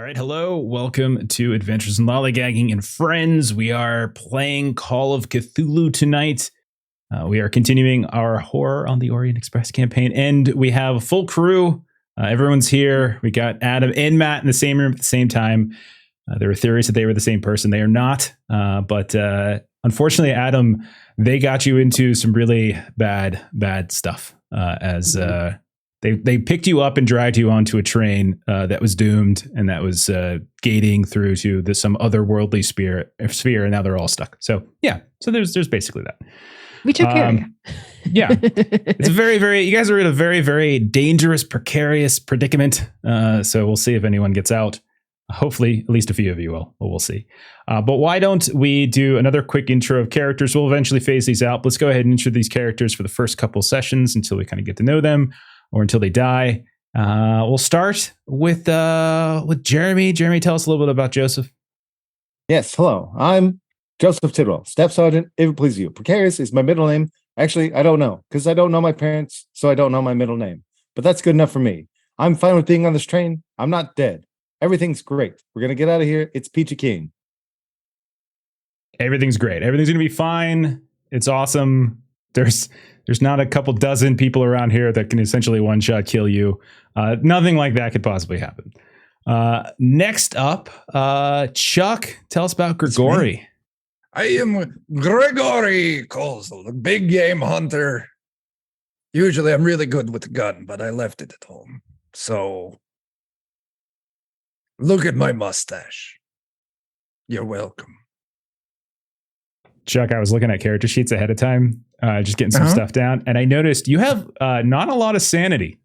All right, hello. Welcome to Adventures in Lollygagging and Friends. We are playing Call of Cthulhu tonight. We are continuing our Horror on the Orient Express campaign, and we have a full crew. Everyone's here. We got Adam and Matt in the same room at the same time. There were theories that they were the same person. They are not. But unfortunately, Adam, they got you into some really bad stuff They picked you up and dragged you onto a train that was doomed and that was gating through to some otherworldly sphere, and now they're all stuck. So yeah, so there's basically that. We took care of you. Yeah, it's you guys are in a very, very dangerous, precarious predicament. So we'll see if anyone gets out. Hopefully, at least a few of you will. But we'll see. But why don't we do another quick intro of characters? We'll eventually phase these out. Let's go ahead and intro these characters for the first couple sessions until we kind of get to know them, or until they die. We'll start with Jeremy. Jeremy, tell us a little bit about Joseph. Yes, hello. I'm Joseph Tidwell, Staff Sergeant, if it pleases you. Precarious is my middle name. Actually, I don't know, because I don't know my parents, so I don't know my middle name. But that's good enough for me. I'm fine with being on this train. I'm not dead. Everything's great. We're going to get out of here. It's Peachy Keen. Everything's great. Everything's going to be fine. It's awesome. There's not a couple dozen people around here that can essentially one-shot kill you. Nothing like that could possibly happen. Next up, Chuck, tell us about Grigori. I am Grigori Kozel, the big game hunter. Usually I'm really good with the gun, but I left it at home. So look at my mustache. You're welcome. Chuck, I was looking at character sheets ahead of time, just getting some stuff down, and I noticed you have not a lot of sanity.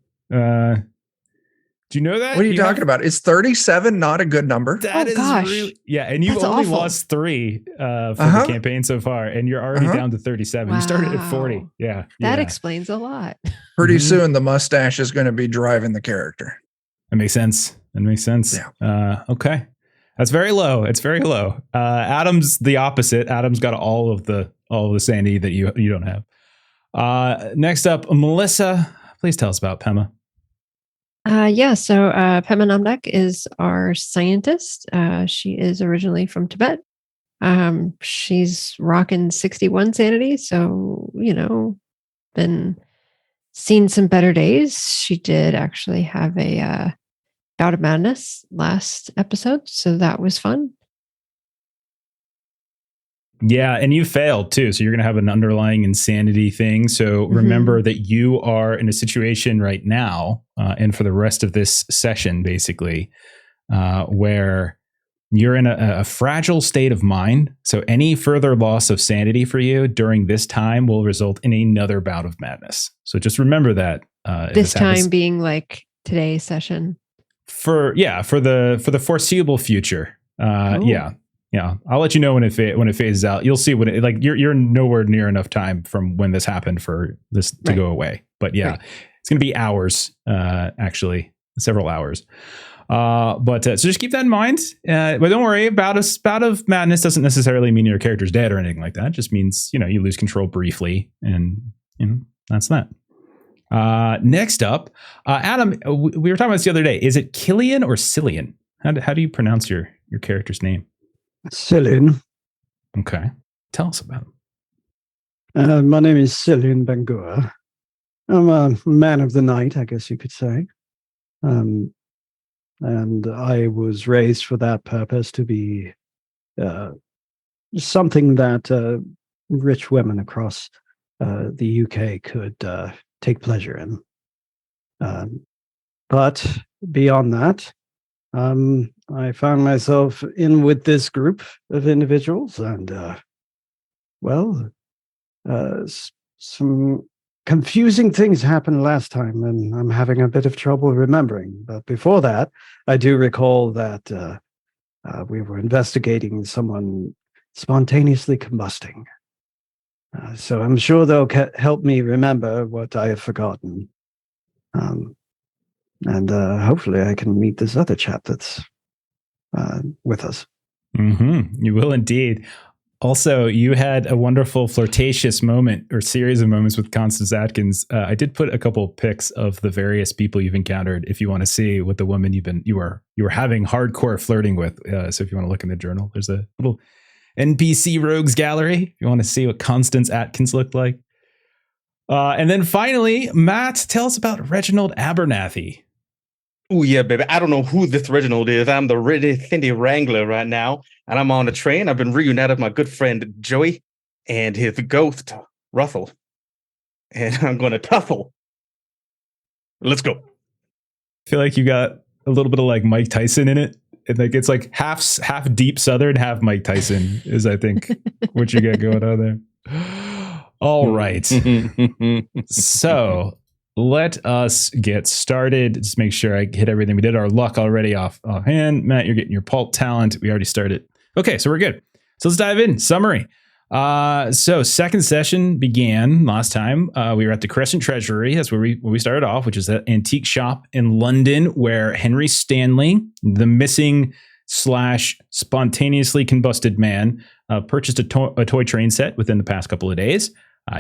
Do you know that? What are you talking about? Is 37 not a good number? That is really, yeah, and you've only lost 3 for the campaign so far, and you're already down to 37. Wow. You started at 40. Yeah. That explains a lot. Pretty soon the mustache is going to be driving the character. That makes sense. Yeah. Okay. That's very low. It's very low. Adam's the opposite. Adam's got all of the sanity that you don't have. Next up, Melissa. Please tell us about Pema. So Pema Namdak is our scientist. She is originally from Tibet. She's rocking 61 sanity, so been seen some better days. She did actually have a bout of madness last episode, so that was fun. Yeah, and you failed too, so you're going to have an underlying insanity thing. So remember that you are in a situation right now, and for the rest of this session, basically, where you're in a fragile state of mind. So any further loss of sanity for you during this time will result in another bout of madness. So just remember that. This time being like today's session. For the foreseeable future. Yeah, I'll let you know when it phases out. You'll see when you're nowhere near enough time from when this happened for this to go away. But yeah, It's going to be hours, actually, several hours. So just keep that in mind. But don't worry, bout of madness doesn't necessarily mean your character's dead or anything like that. It just means you lose control briefly, and that's that. Next up, Adam, we were talking about this the other day. Is it Killian or Cillian? How do you pronounce your character's name? Cillian. Okay. Tell us about him. My name is Cillian Bangura. I'm a man of the night, I guess you could say. And I was raised for that purpose, to be something that rich women across the UK could take pleasure in. But beyond that, I found myself in with this group of individuals, and some confusing things happened last time, and I'm having a bit of trouble remembering. But before that, I do recall that we were investigating someone spontaneously combusting. So I'm sure they'll help me remember what I have forgotten. And hopefully I can meet this other chap that's with us. You will indeed. Also, you had a wonderful flirtatious moment or series of moments with Constance Atkins. I did put a couple pics of the various people you've encountered if you want to see what the woman you were having hardcore flirting with. So if you want to look in the journal, there's a little NPC rogues gallery if you want to see what Constance Atkins looked like. And then finally, Matt, tell us about Reginald Abernathy. Oh, yeah, baby. I don't know who this Reginald is. I'm the really thindy wrangler right now, and I'm on a train. I've been reunited with my good friend Joey and his ghost, Russell. And I'm going to tussle. Let's go. I feel like you got a little bit of like Mike Tyson in it. And like it's like half deep Southern, half Mike Tyson is, I think, what you got going on there. All right. So let us get started. Just make sure I hit everything. We did our luck already offhand. Matt, you're getting your pulp talent. We already started. Okay, so we're good. So let's dive in. Summary. So second session began last time. We were at the Crescent Treasury. That's where we started off, which is that antique shop in London where Henry Stanley, the missing / spontaneously combusted man, purchased a toy train set within the past couple of days.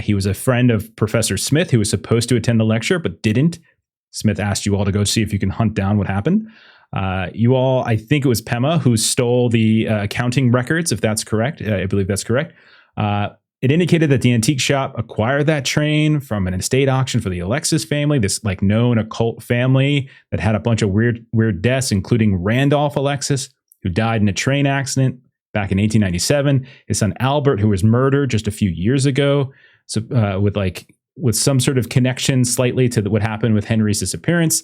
He was a friend of Professor Smith, who was supposed to attend the lecture, but didn't. Smith asked you all to go see if you can hunt down what happened. You all, I think it was Pema who stole the accounting records, if that's correct. I believe that's correct. It indicated that the antique shop acquired that train from an estate auction for the Alexis family, this like known occult family that had a bunch of weird deaths, including Randolph Alexis, who died in a train accident back in 1897. His son Albert, who was murdered just a few years ago. So with some sort of connection slightly to what happened with Henry's disappearance.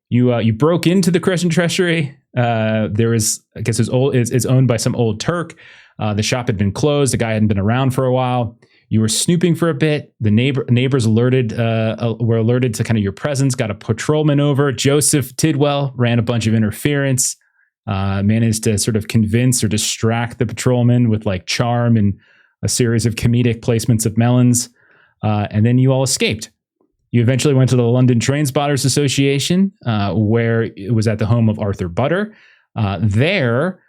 You broke into the Crescent Treasury. There was, I guess, it's owned by some old Turk. The shop had been closed. The guy hadn't been around for a while. You were snooping for a bit. The neighbors were alerted to kind of your presence. Got a patrolman over. Joseph Tidwell ran a bunch of interference. Managed to sort of convince or distract the patrolman with like charm and a series of comedic placements of melons. And then you all escaped. You eventually went to the London Train Spotters Association, where it was at the home of Arthur Butter. There,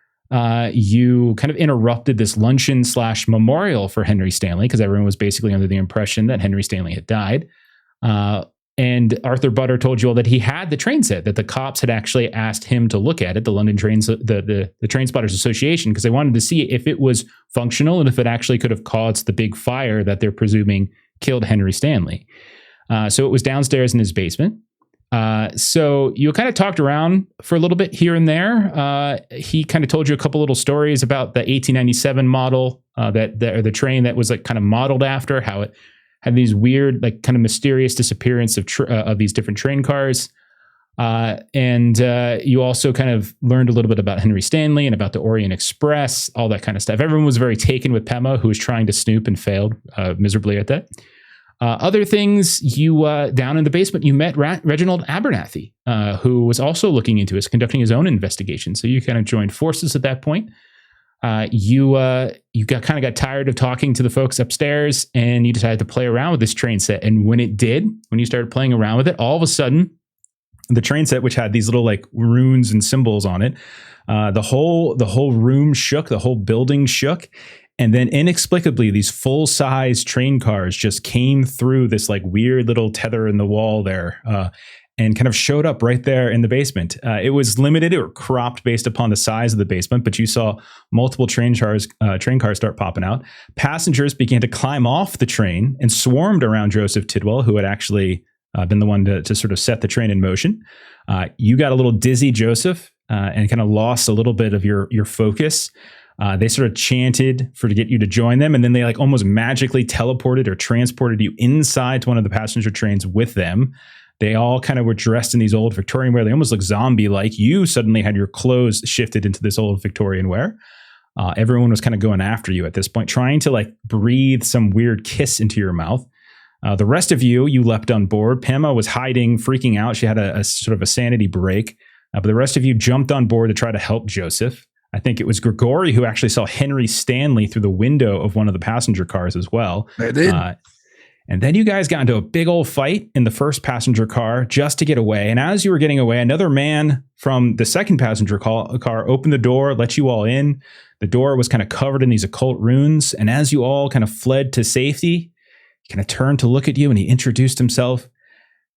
you kind of interrupted this luncheon / memorial for Henry Stanley because everyone was basically under the impression that Henry Stanley had died. And Arthur Butter told you all that he had the train set, that the cops had actually asked him to look at it, the London Trains, the Train Spotters Association, because they wanted to see if it was functional and if it actually could have caused the big fire that they're presuming killed Henry Stanley. So it was downstairs in his basement. So you kind of talked around for a little bit here and there. He kind of told you a couple little stories about the 1897 model, or the train that was like kind of modeled after, how it had these weird, like kind of mysterious disappearance of these different train cars. And you also kind of learned a little bit about Henry Stanley and about the Orient Express, all that kind of stuff. Everyone was very taken with Pema, who was trying to snoop and failed miserably at that. Other things, you down in the basement, you met Reginald Abernathy, who was also looking into this, conducting his own investigation. So you kind of joined forces at that point. You got tired of talking to the folks upstairs, and you decided to play around with this train set. And when you started playing around with it, all of a sudden, the train set, which had these little like runes and symbols on it, the whole room shook, the whole building shook. And then inexplicably, these full-size train cars just came through this like weird little tether in the wall there, and kind of showed up right there in the basement. It was limited or cropped based upon the size of the basement, but you saw multiple train cars start popping out. Passengers began to climb off the train and swarmed around Joseph Tidwell, who had actually been the one to sort of set the train in motion. You got a little dizzy, Joseph, and kind of lost a little bit of your focus. They sort of chanted to get you to join them, and then they like almost magically teleported or transported you inside to one of the passenger trains with them. They all kind of were dressed in these old Victorian wear. They almost look zombie-like. You suddenly had your clothes shifted into this old Victorian wear. Everyone was kind of going after you at this point, trying to like breathe some weird kiss into your mouth. The rest of you leapt on board. Pema was hiding, freaking out. She had a sort of a sanity break. But the rest of you jumped on board to try to help Joseph. I think it was Grigori who actually saw Henry Stanley through the window of one of the passenger cars as well. I did. And then you guys got into a big old fight in the first passenger car just to get away. And as you were getting away, another man from the second passenger car opened the door, let you all in. The door was kind of covered in these occult runes. And as you all kind of fled to safety, he kind of turned to look at you and he introduced himself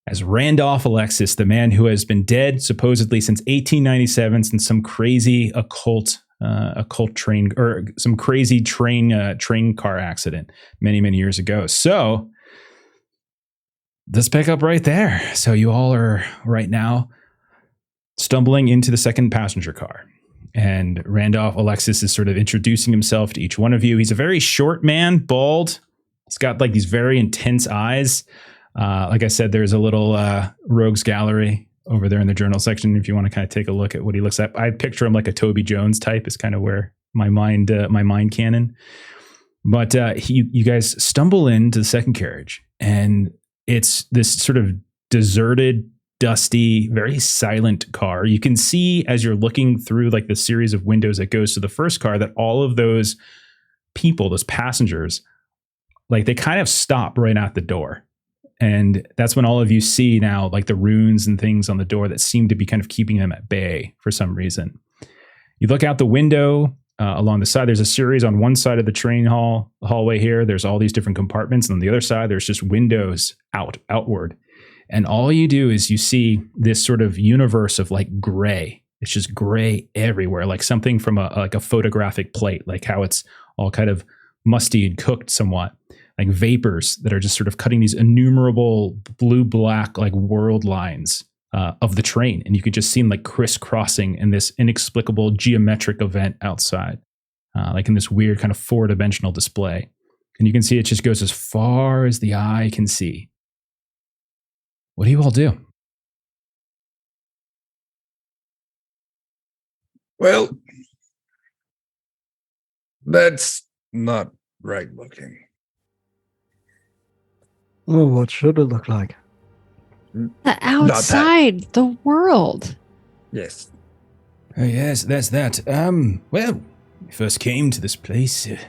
as Randolph Alexis, the man who has been dead supposedly since 1897, since some crazy occult train or some crazy train car accident many years ago. So let's pick up right there. So you all are right now stumbling into the second passenger car. And Randolph Alexis is sort of introducing himself to each one of you. He's a very short man, bald. He's got like these very intense eyes. Like I said, there's a little rogues gallery over there in the journal section if you want to kind of take a look at what he looks like. I picture him like a Toby Jones type is kind of where my mind canon. But you guys stumble into the second carriage, and it's this sort of deserted, dusty, very silent car. You can see as you're looking through like the series of windows that goes to the first car that all of those people, those passengers, like they kind of stop right at the door. And that's when all of you see now like the runes and things on the door that seem to be kind of keeping them at bay for some reason. You look out the window along the side. There's a series on one side of the train hallway here. There's all these different compartments. And on the other side, there's just windows outward. And all you do is you see this sort of universe of like gray. It's just gray everywhere, like something from a photographic plate, like how it's all kind of musty and cooked somewhat, like vapors that are just sort of cutting these innumerable blue-black like world lines of the train. And you could just see them like crisscrossing in this inexplicable geometric event outside, like in this weird kind of four-dimensional display. And you can see it just goes as far as the eye can see. What do you all do? Well, that's not right looking. Well, what should it look like? The outside, the world. Yes. Oh, yes, there's that. Well, when we first came to this place, it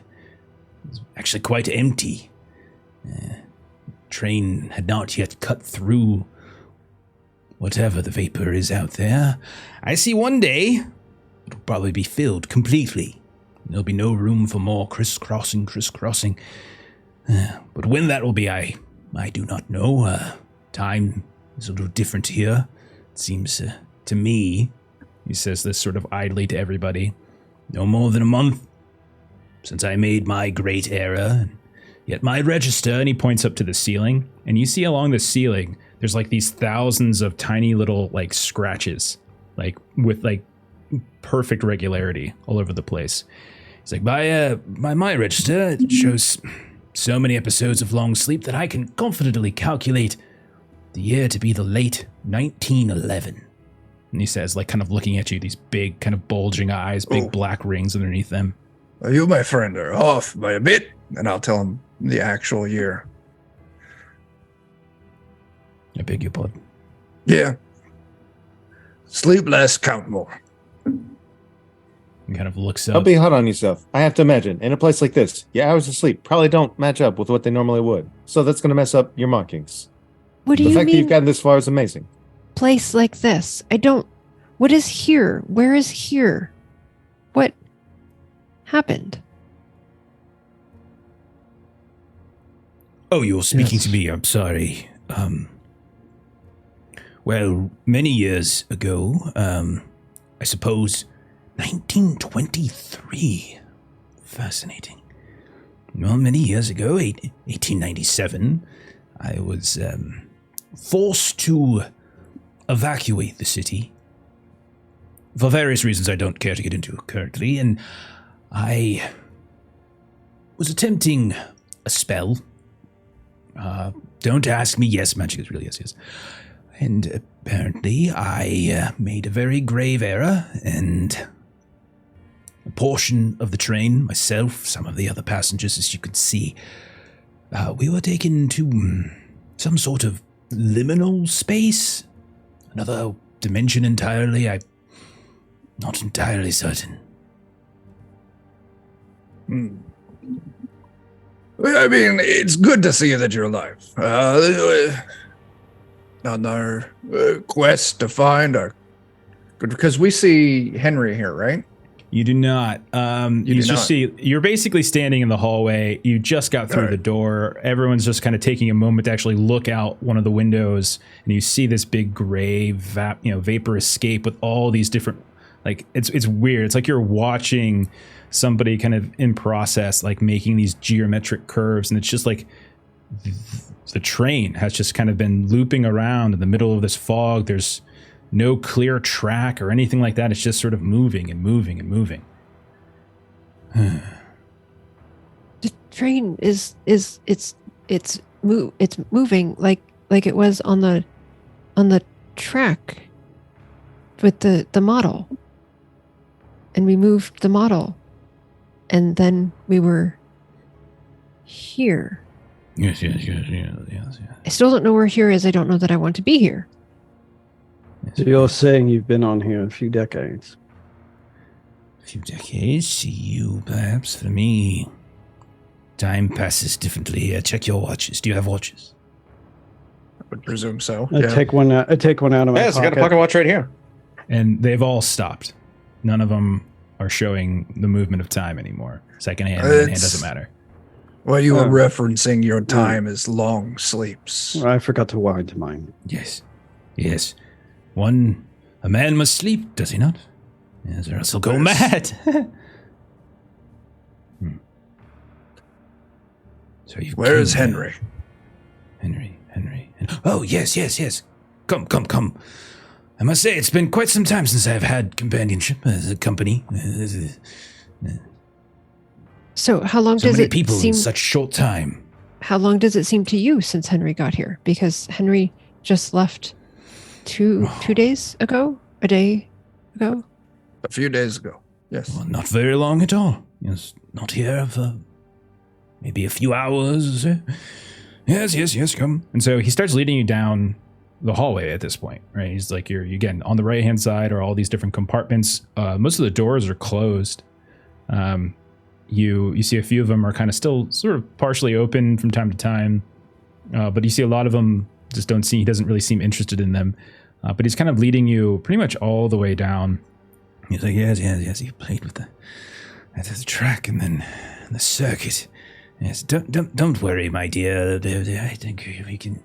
was actually quite empty. Train had not yet cut through whatever the vapor is out there. I see one day it'll probably be filled completely. There'll be no room for more crisscrossing. But when that will be, I do not know. Time is a little different here. It seems to me, he says this sort of idly to everybody, no more than a month since I made my great error. Yet my register, and he points up to the ceiling, and you see along the ceiling, there's like these thousands of tiny little like scratches, like with like perfect regularity all over the place. He's like, by my register, it shows so many episodes of long sleep that I can confidently calculate the year to be the late 1911. And he says, like kind of looking at you, these big kind of bulging eyes, big black rings underneath them. You, my friend, are off by a bit, and I'll tell him the actual year. I beg your pardon. Yeah. Sleep less, count more. He kind of looks up. Don't be hard on yourself. I have to imagine, in a place like this, your hours of sleep probably don't match up with what they normally would. So that's going to mess up your markings. What do The you fact that mean, you've gotten this far is amazing. place like this? What is here? Where is here? What happened? Oh, you're speaking to me. I'm sorry. Well, many years ago, I suppose 1923. Fascinating. Well, many years ago, 1897, I was forced to evacuate the city for various reasons I don't care to get into currently, and I was attempting a spell. Don't ask me. Yes, magic is really yes. And apparently I made a very grave error, and a portion of the train, myself, some of the other passengers, as you could see, we were taken to some sort of liminal space, another dimension entirely. I'm not entirely certain. I mean, it's good to see that you're alive. On our quest to find our... Because we see Henry here, right? You do not. You just see, you're basically standing in the hallway. You just got through the door. Everyone's just kind of taking a moment to actually look out one of the windows, and you see this big gray vapor escape with all these different, like, it's weird. It's like you're watching somebody kind of in process, like making these geometric curves, and it's just like the train has just kind of been looping around in the middle of this fog. There's no clear track or anything like that. It's just sort of moving and moving and moving. The train it's moving like it was on the track with the model, and we moved the model, and then we were here. Yes. I still don't know where here is. I don't know that I want to be here. So you're saying you've been on here a few decades? A few decades? To you, perhaps. For me, time passes differently. Check your watches. Do you have watches? I would presume so. I take one out of my Yes, I got a pocket. pocket watch right here. And they've all stopped. None of them are showing the movement of time anymore. Secondhand, hand doesn't matter. Well, you were referencing your time as long sleeps. I forgot to wind mine. Yes. A man must sleep, does he not? Yes, or else he'll go mad. So where is Henry? Henry. Oh, yes. Come. I must say, it's been quite some time since I've had companionship as a company. So how long So does many it people seem? in such short time. How long does it seem to you since Henry got here? Because Henry just left two days ago, a day ago. A few days ago. Yes. Well, not very long at all. Yes, not here for maybe a few hours or so. Yes, come. And so he starts leading you down the hallway at this point, right? He's like, you're again on the right-hand side are all these different compartments. Most of the doors are closed. You see a few of them are kind of still sort of partially open from time to time, but you see a lot of them he doesn't really seem interested in them. But he's kind of leading you pretty much all the way down. He's like, yes, he played with the track and then the circuit. Yes, don't worry, my dear. I think we can.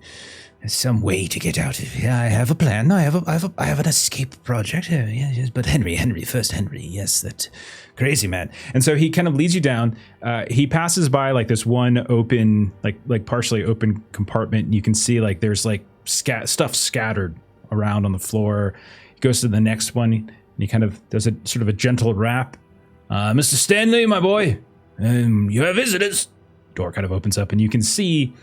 There's some way to get out of here. I have a plan. I have an escape project. Yes, but Henry, first Henry. Yes, that crazy man. And so he kind of leads you down. He passes by like this one open, like partially open compartment. And you can see like there's like stuff scattered around on the floor. He goes to the next one and he kind of does a sort of a gentle rap. Mr. Stanley, my boy, you have visitors. Door kind of opens up and you can see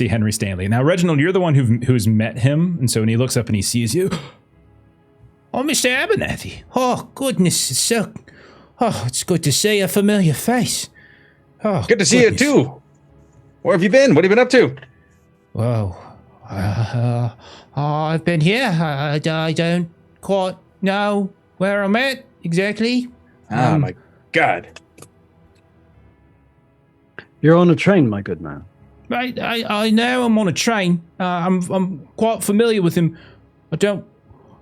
Henry Stanley. Now, Reginald, you're the one who's met him, and so when he looks up and he sees you, oh, Mr. Abernathy. Oh, goodness, it's good to see a familiar face. Oh, Good to see you too. Where have you been? What have you been up to? Well, I've been here. I don't quite know where I'm at exactly. Oh my God. You're on a train, my good man. I know I'm on a train. I'm quite familiar with him. I don't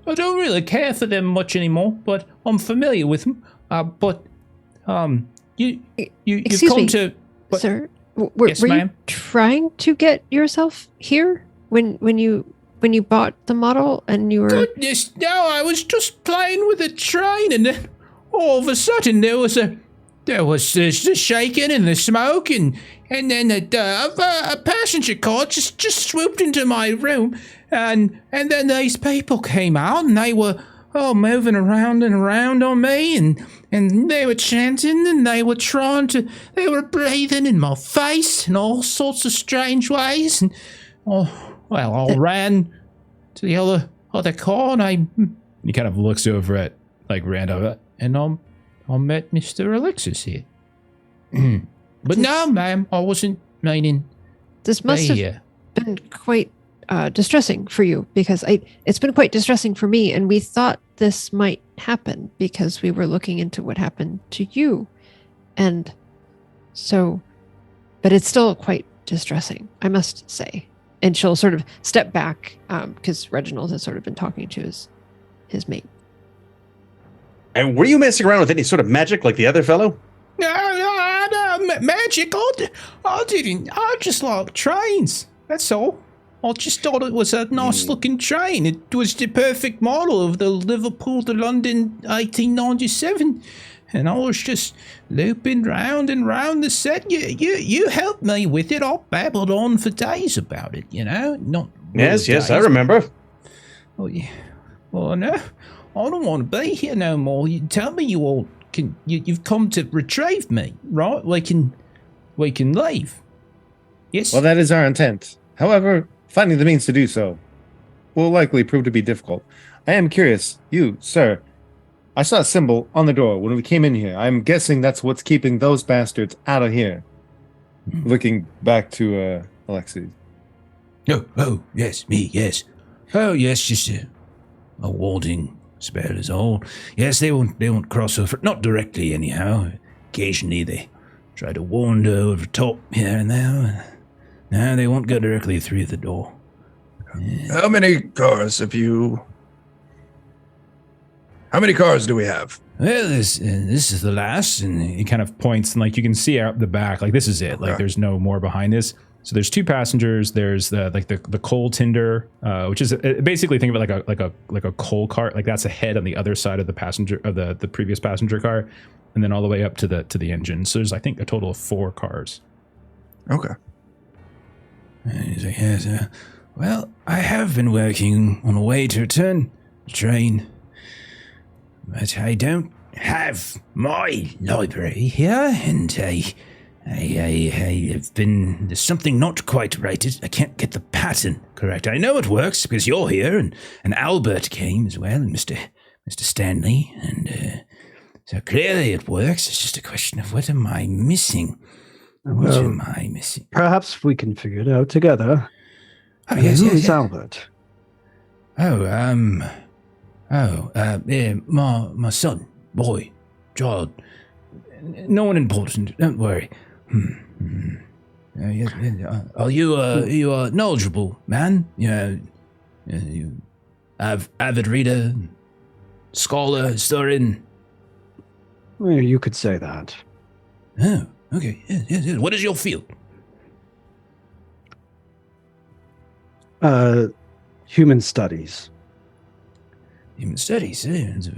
really care for them much anymore, but I'm familiar with them. You've Excuse come me, to, sir. Were Yes, you ma'am. trying to get yourself here when you bought the model and you were? Goodness, no! I was just playing with the train, and then all of a sudden there was the shaking and the smoke, and then a passenger car just swooped into my room, and then these people came out, and they were moving around and around on me, and they were chanting, and they were breathing in my face in all sorts of strange ways, and I ran to the other car, and he kind of looks over at like Randolph, and I met Mr. Alexis here. But no, ma'am, I wasn't meaning This must have been quite distressing for you, because it's been quite distressing for me, and we thought this might happen because we were looking into what happened to you, and so but it's still quite distressing, I must say. And she'll sort of step back because Reginald has sort of been talking to his mate. And were you messing around with any sort of magic like the other fellow? No, magic. I didn't. I just like trains. That's all. I just thought it was a nice looking train. It was the perfect model of the Liverpool to London 1897. And I was just looping round and round the set. You helped me with it. I babbled on for days about it, Not Yes, days. I remember. Oh, yeah. Well, no, I don't want to be here no more. You tell me you all can. You've come to retrieve me, right? We can leave. Yes. Well, that is our intent. However, finding the means to do so will likely prove to be difficult. I am curious, you, sir. I saw a symbol on the door when we came in here. I'm guessing that's what's keeping those bastards out of here. Looking back to Alexis. Oh, yes, me, yes. Oh, yes, just a warding spell is all. Yes, they won't cross over, not directly anyhow. Occasionally they try to wander over top here and there. No, they won't go directly through the door. Yeah. How many cars do we have? Well, this is the last, and he kind of points, and like you can see out the back, like this is it. Like there's no more behind this. So there's two passengers. There's the coal tinder, which is basically think of it like a coal cart. Like that's a head on the other side of the passenger of the previous passenger car, and then all the way up to the engine. So there's I think a total of 4 cars. Okay. And he's like, yes, well, I have been working on a way to return the train. But I don't have my library here, and I have been, there's something not quite right. I can't get the pattern correct. I know it works because you're here, and Albert came as well, and Mr. Stanley, and so clearly it works. It's just a question of what am I missing? What am I missing? Perhaps we can figure it out together. Oh, yes, Who yes, is yes. Albert? My son, boy, child. No one important. Don't worry. Are you a knowledgeable man? You avid reader, scholar, historian. Well, you could say that. Oh, okay. Yes. What is your field? Human studies. Human studies. It's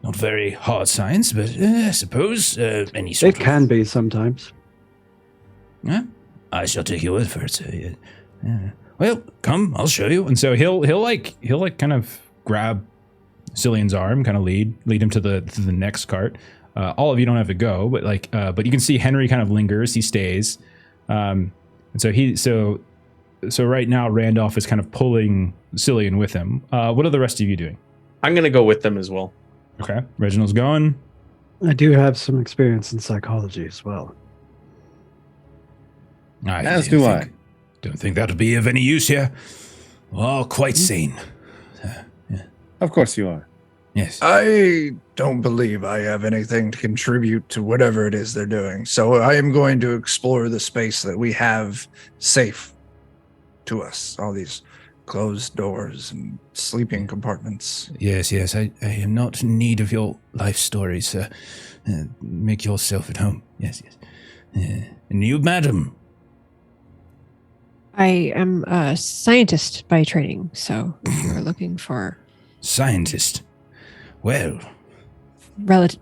not very hard science, but I suppose any sort It can be sometimes. Yeah, I shall take your word for it. Well, come, I'll show you. And so he'll kind of grab Cillian's arm, kind of lead him to the next cart. All of you don't have to go, but you can see Henry kind of lingers. He stays, and so right now Randolph is kind of pulling Cillian with him. What are the rest of you doing? I'm going to go with them as well. Okay, Reginald's going. I do have some experience in psychology as well. As do I. Don't think that would be of any use here. Well, quite sane. Yeah. Of course you are. Yes. I don't believe I have anything to contribute to whatever it is they're doing. So I am going to explore the space that we have safe to us. All these closed doors and sleeping compartments. Yes. I am not in need of your life stories, sir. Make yourself at home. Yes. And you, madam? I am a scientist by training, so if you're looking for... Scientist. Well...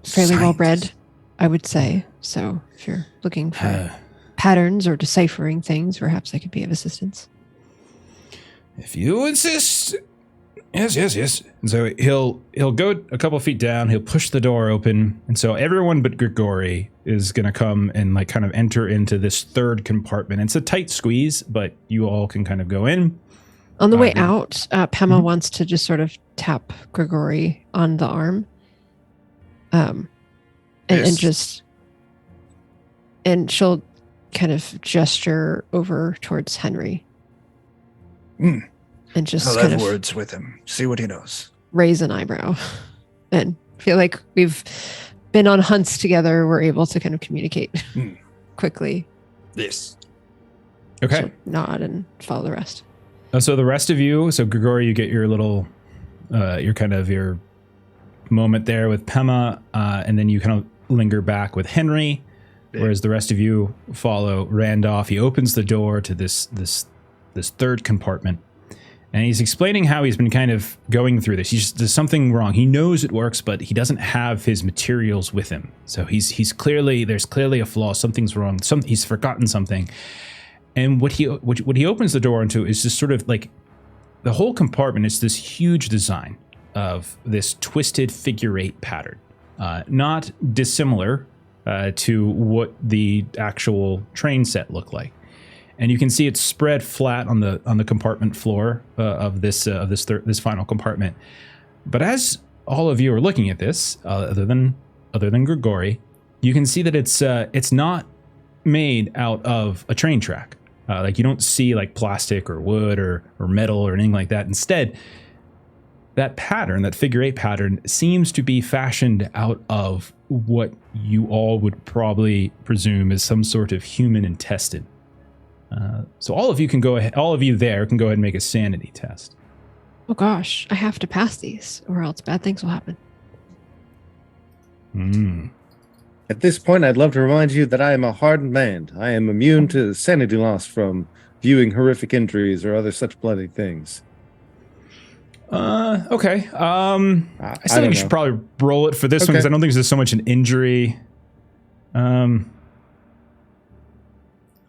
fairly well-bred, I would say. So if you're looking for patterns or deciphering things, perhaps I could be of assistance. If you insist. Yes. And so he'll go a couple feet down, he'll push the door open, and so everyone but Grigori is going to come and kind of enter into this third compartment. It's a tight squeeze, but you all can kind of go in. On the way out, Pema wants to just sort of tap Grigori on the arm. And she'll kind of gesture over towards Henry. And just I'll kind have of words with him. See what he knows. Raise an eyebrow. And feel like we've been on hunts together. We're able to kind of communicate. quickly. Yes. Okay. She'll nod and follow the rest. So the rest of you, so Grigori, you get your little, your moment there with Pema, and then you kind of linger back with Henry, whereas the rest of you follow Randolph. He opens the door to this third compartment, and he's explaining how he's been kind of going through this. There's something wrong. He knows it works, but he doesn't have his materials with him. So there's clearly a flaw. Something's wrong. He's forgotten something. And what he opens the door into is just sort of like the whole compartment is this huge design of this twisted figure 8 pattern, not dissimilar to what the actual train set looked like. And you can see it's spread flat on the compartment floor of this final compartment. But as all of you are looking at this, other than Grigori, you can see that it's not made out of a train track. Like you don't see like plastic or wood or metal or anything like that. Instead, that pattern, that figure 8 pattern, seems to be fashioned out of what you all would probably presume is some sort of human intestine. So all of you there can go ahead and make a sanity test. Oh gosh, I have to pass these or else bad things will happen. At this point, I'd love to remind you that I am a hardened man. I am immune to sanity loss from viewing horrific injuries or other such bloody things. Okay. I still think you should probably roll it for this one because I don't think there's so much an injury.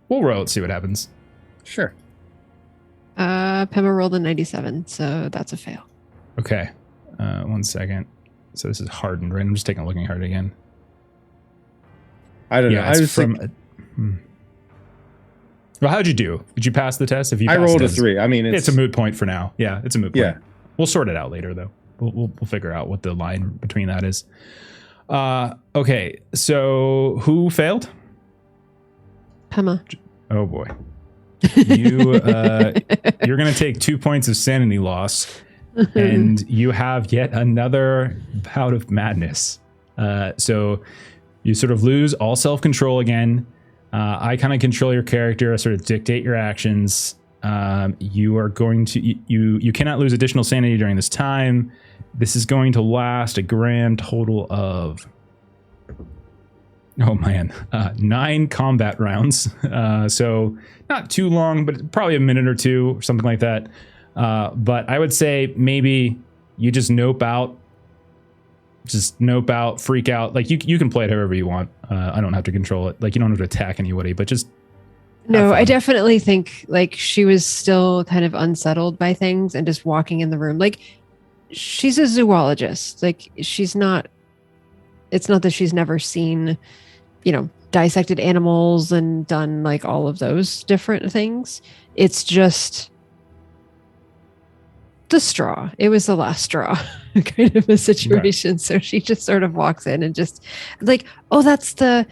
We'll roll it, see what happens. Sure. Pema rolled a 97, so that's a fail. Okay. 1 second. So this is hardened, right? I'm just taking a look at it again. I don't know. I was from. Well, how'd you do? Did you pass the test? If you, I rolled a 3. I mean, it's a moot point for now. Yeah, it's a moot point. Yeah. We'll sort it out later, though. We'll figure out what the line between that is. Okay, so who failed? Pema. Oh boy, you're gonna take 2 points of sanity loss, and you have yet another bout of madness. So you sort of lose all self-control again. I kind of control your character. I sort of dictate your actions. You are going to you cannot lose additional sanity during this time. This is going to last a grand total of 9 combat rounds. So not too long, but probably a minute or two or something like that. But I would say maybe you just nope out, freak out. Like you can play it however you want. I don't have to control it. Like you don't have to attack anybody, but just no, I definitely think like she was still kind of unsettled by things and just walking in the room. Like she's a zoologist. Like she's not, it's not that she's never seen, dissected animals and done like all of those different things. It's just the straw. It was the last straw kind of a situation. Right. So she just sort of walks in and just like, oh, that's the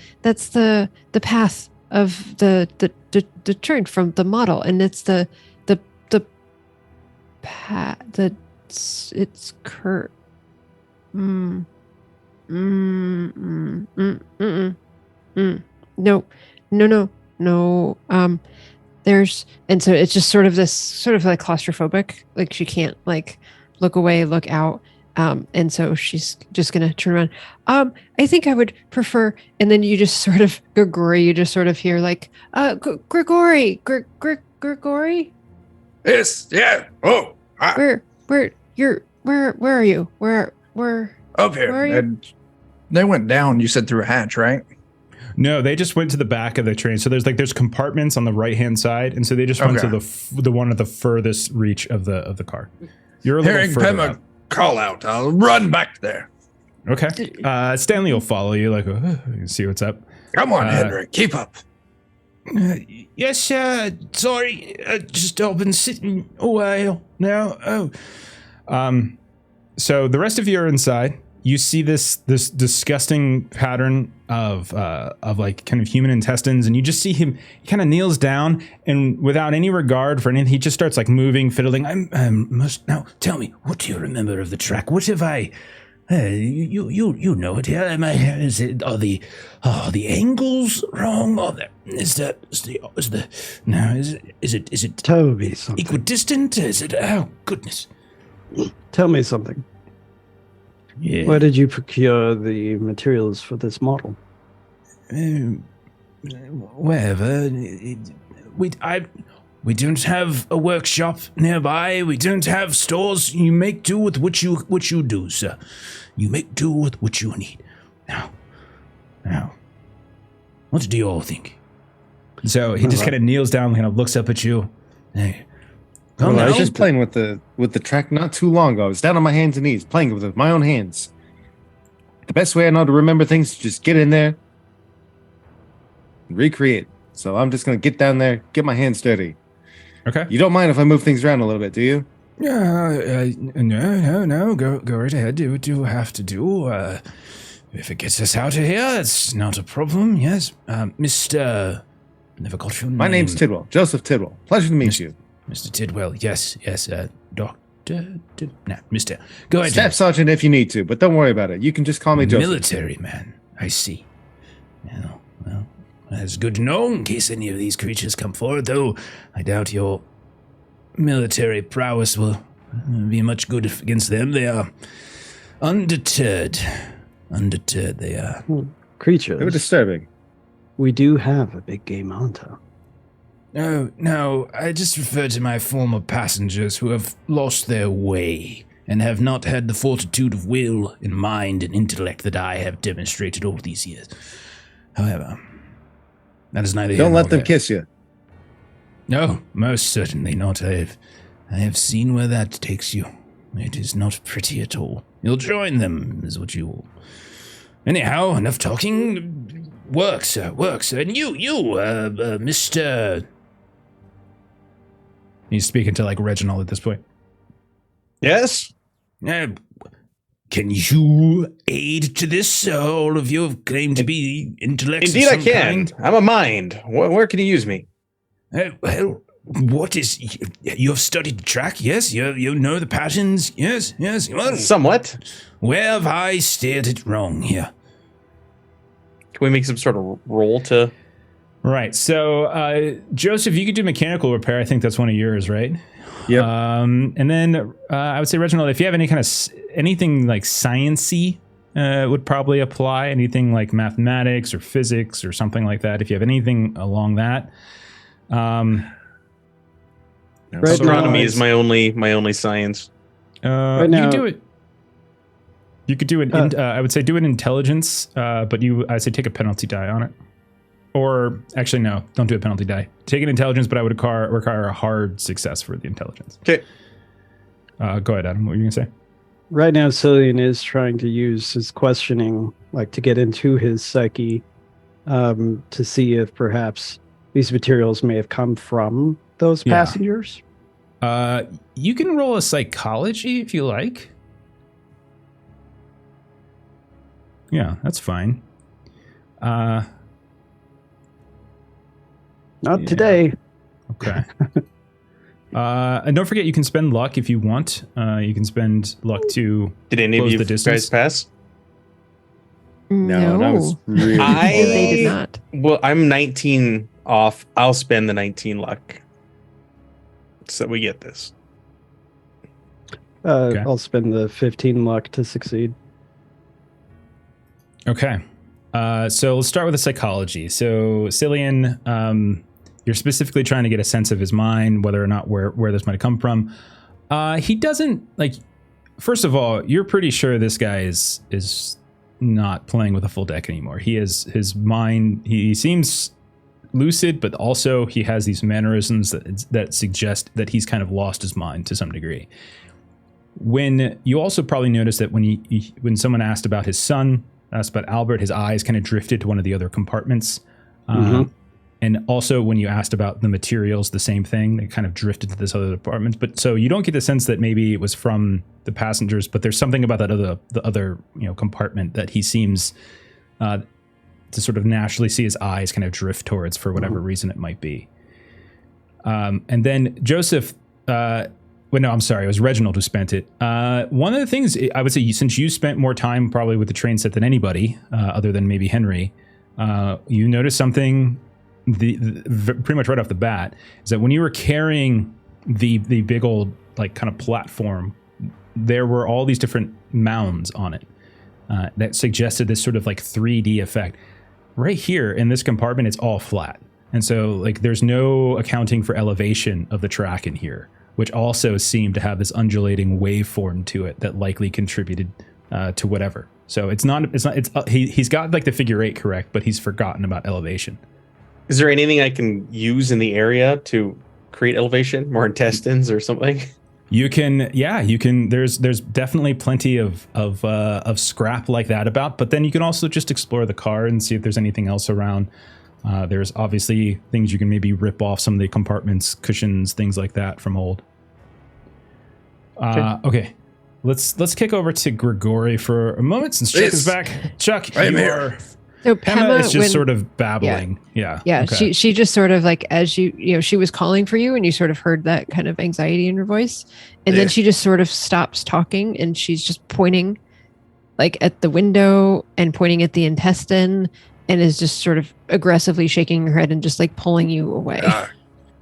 path of the train from the model, and it's it's Kurt. No. There's, and so it's just sort of like claustrophobic. Like she can't like look away, look out. And so she's just going to turn around. I think I would prefer, and then you just sort of, Grigori, you just sort of hear like, Grigori. Yes. Yeah. Oh. Where are you? Where up here? Where are you? And they went down, you said, through a hatch, right? No, they just went to the back of the train. So there's compartments on the right-hand side. And so they just went to the one at the furthest reach of the car. You're a little hearing further Pema up. Call out. I'll run back there. Okay. Stanley will follow you, like, see what's up. Come on, Henry, keep up. Yes, sorry, just I've been sitting a while now. So the rest of you are inside. You see this disgusting pattern of like kind of human intestines, and you just see him. He kind of kneels down, and without any regard for anything, he just starts like moving, fiddling. I must now tell me, what do you remember of the track? What have I Hey, you know it here. Are the angles wrong? Is it Tell me something. equidistant? Is it? Oh goodness. Tell me something. Yeah. Where did you procure the materials for this model? Wherever. We don't have a workshop nearby. We don't have stores. You make do with what you do, sir. You make do with what you need. Now, what do you all think? So he just kind of kneels down, kind of looks up at you. Hey, I was just playing with the track not too long ago. I was down on my hands and knees, playing with my own hands. The best way I know to remember things is just get in there, and recreate. So I'm just gonna get down there, get my hands dirty. Okay. You don't mind if I move things around a little bit, do you? No. Go right ahead. Do what you have to do. If it gets us out of here, it's not a problem. Yes, Mr. Never got your name. My name's Tidwell, Joseph Tidwell. Pleasure to meet you. Mr. Tidwell. Yes. Doctor. Mr. Go ahead. Staff Sergeant if you need to, but don't worry about it. You can just call me Joseph. Military man. I see. Well, that's good to know in case any of these creatures come forward, though I doubt your military prowess will be much good against them. They are undeterred. Undeterred they are. Creatures. They were disturbing. We do have a big game hunter. No, I just refer to my former passengers who have lost their way and have not had the fortitude of will and mind and intellect that I have demonstrated all these years. However, that is neither here Don't nor let them there. kiss you. No, most certainly not. I have seen where that takes you. It is not pretty at all. You'll join them, is what you will. Anyhow, enough talking. Works. And you, Mr. He's speaking to, like, Reginald at this point. Yes? Can you aid to this? All of you have claimed to be intellects Indeed of I some can. kind. I'm a mind. Where can you use me? Well, what is... You have studied track, yes? You know the patterns, yes? Well, Somewhat. where have I steered it wrong here? Can we make some sort of roll to... Right, so, Joseph, you could do mechanical repair. I think that's one of yours, right? Yep. And then I would say, Reginald, if you have any kind of... anything like science-y would probably apply. Anything like mathematics or physics or something like that. If you have anything along that. Astronomy is my only science. Right You now- can do it. You could do it. I would say do an intelligence, but I say take a penalty die on it. Or actually, no, don't do a penalty die. Take an intelligence, but I would require a hard success for the intelligence. Okay. Go ahead, Adam. What were you gonna say? Right now, Cillian is trying to use his questioning, like to get into his psyche, to see if perhaps these materials may have come from those Yeah. passengers. You can roll a psychology if you like. Yeah, that's fine. Not Yeah. today. Okay. And don't forget, you can spend luck if you want. You can spend luck to Did any of close you the distance. guys pass? No, that was really They did not. Well, I'm 19 off. I'll spend the 19 luck. So we get this. Okay. I'll spend the 15 luck to succeed. Okay. So let's start with the psychology. So Cillian, you're specifically trying to get a sense of his mind, whether or not where this might have come from. He doesn't like. First of all, you're pretty sure this guy is not playing with a full deck anymore. He is his mind. He seems lucid, but also he has these mannerisms that suggest that he's kind of lost his mind to some degree. When you also probably noticed that when someone asked about his son, asked about Albert, his eyes kind of drifted to one of the other compartments. And also when you asked about the materials, the same thing, they kind of drifted to this other department. But so you don't get the sense that maybe it was from the passengers, but there's something about the other compartment that he seems to sort of naturally see his eyes kind of drift towards for whatever reason it might be. And then Joseph, Well, no, I'm sorry. It was Reginald who spent it. One of the things I would say, since you spent more time probably with the train set than anybody, other than maybe Henry, you noticed something pretty much right off the bat, is that when you were carrying the big old like kind of platform, there were all these different mounds on it that suggested this sort of like 3D effect. Right here in this compartment, it's all flat. And so like there's no accounting for elevation of the track in here, which also seemed to have this undulating waveform to it that likely contributed to whatever. So he's got like the figure 8 correct, but he's forgotten about elevation. Is there anything I can use in the area to create elevation? More intestines or something? You can. There's definitely plenty of scrap like that about, but then you can also just explore the car and see if there's anything else around. There's obviously things you can maybe rip off some of the compartments, cushions, things like that from old. Okay. Let's kick over to Grigori for a moment since Chuck is back. Chuck, So Pema is just sort of babbling. Yeah. Okay. She just sort of like, as she was calling for you and you sort of heard that kind of anxiety in her voice. And then she just sort of stops talking and she's just pointing like at the window and pointing at the intestine and is just sort of aggressively shaking her head and just like pulling you away.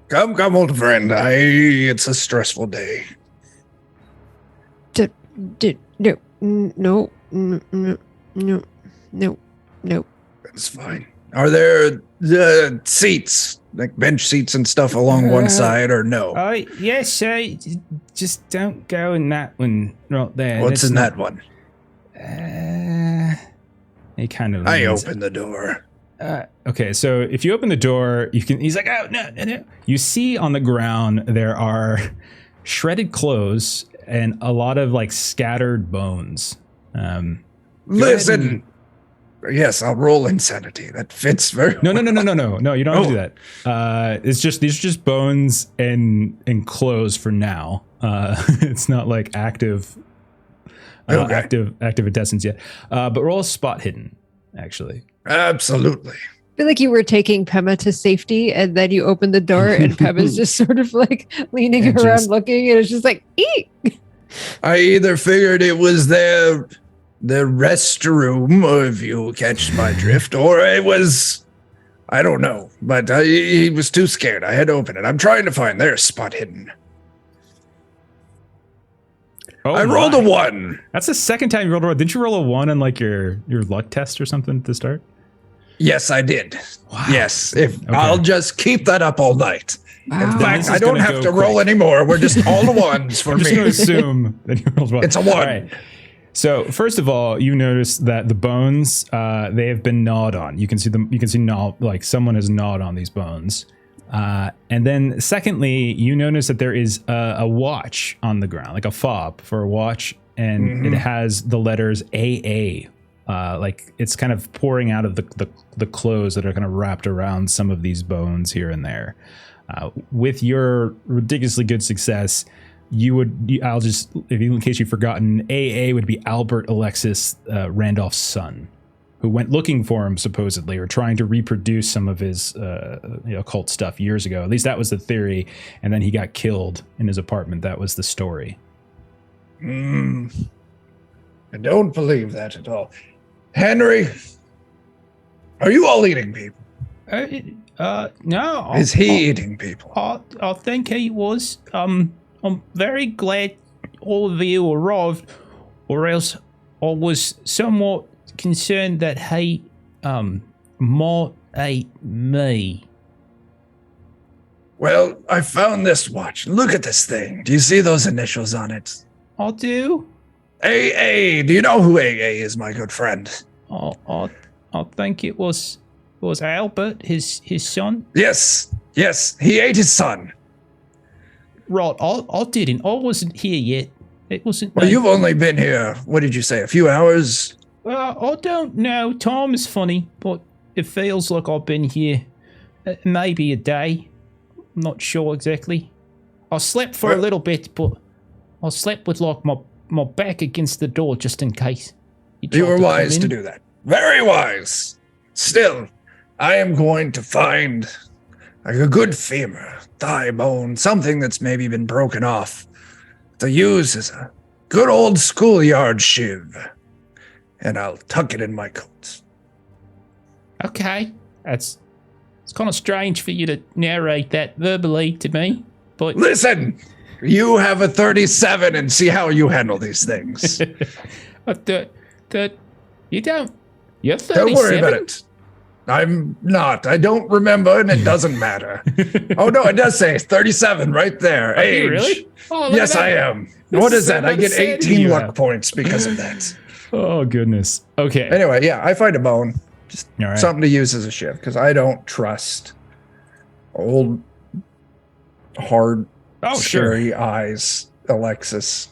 Come, old friend. It's a stressful day. No. That's fine. Are there seats, like bench seats and stuff along one side, or no? Yes, just don't go in that one right there. What's in that one? He kind of. I open the door. Okay, so if you open the door, you can. He's like, oh no. You see on the ground there are shredded clothes and a lot of like scattered bones. Listen. Yes, I'll roll insanity. That fits very No, you don't have to do that. These are just bones and clothes for now. It's not like active intestines yet. But roll a spot hidden, actually. Absolutely. I feel like you were taking Pema to safety and then you opened the door and Pema's just sort of like leaning around looking and it's just like, eek! I either figured it was the restroom, or if you catch my drift, or it was, I don't know, but he was too scared. I had to open it. I'm trying to find their spot hidden. I rolled a 1. That's the second time you rolled a 1. Didn't you roll a 1 on like your luck test or something at the start? Yes, I did. Wow. Yes, I'll just keep that up all night. Wow. In fact, I don't have to roll anymore. We're just all the ones for I'm me. just going to assume that you rolled 1. It's a 1. All right. So first of all, you notice that the bones they have been gnawed on. You can see them. You can see like someone has gnawed on these bones. And then secondly, you notice that there is a watch on the ground, like a fob for a watch, and it has the letters AA. Like it's kind of pouring out of the clothes that are kind of wrapped around some of these bones here and there. With your ridiculously good success, in case you've forgotten, AA would be Albert Alexis, Randolph's son, who went looking for him supposedly, or trying to reproduce some of his occult stuff years ago. At least that was the theory. And then he got killed in his apartment. That was the story. I don't believe that at all. Henry, are you all eating people? No. Is he eating people? I think he was. I'm very glad all of you arrived, or else I was somewhat concerned that he might eat me. Well, I found this watch. Look at this thing. Do you see those initials on it? I do. AA. Do you know who AA is, my good friend? I think it was Albert, his son. Yes. He ate his son. Right, I didn't. I wasn't here yet. It wasn't. Well, you've only been here, what did you say, a few hours? I don't know. Time is funny, but it feels like I've been here maybe a day. I'm not sure exactly. I slept for a little bit, but I slept with like my back against the door just in case. You were wise to do that. Very wise. Still, I am going to find like a good femur, thigh bone, something that's maybe been broken off. to use is a good old schoolyard shiv. And I'll tuck it in my coat. Okay. It's kind of strange for you to narrate that verbally to me, but Listen, you have a 37 and see how you handle these things. You don't. You're 37. Don't worry about it. I'm not. I don't remember, and it doesn't matter. Oh, no, it does say 37 right there. Are Age. you really? Oh, look Yes, at that. I am. That's What is so that? I get insanity 18 you luck have. points because of that. Oh, goodness. Okay. Anyway, yeah, I find a bone. Just All right. something to use as a shiv because I don't trust old, hard, Oh, scary eyes, Alexis.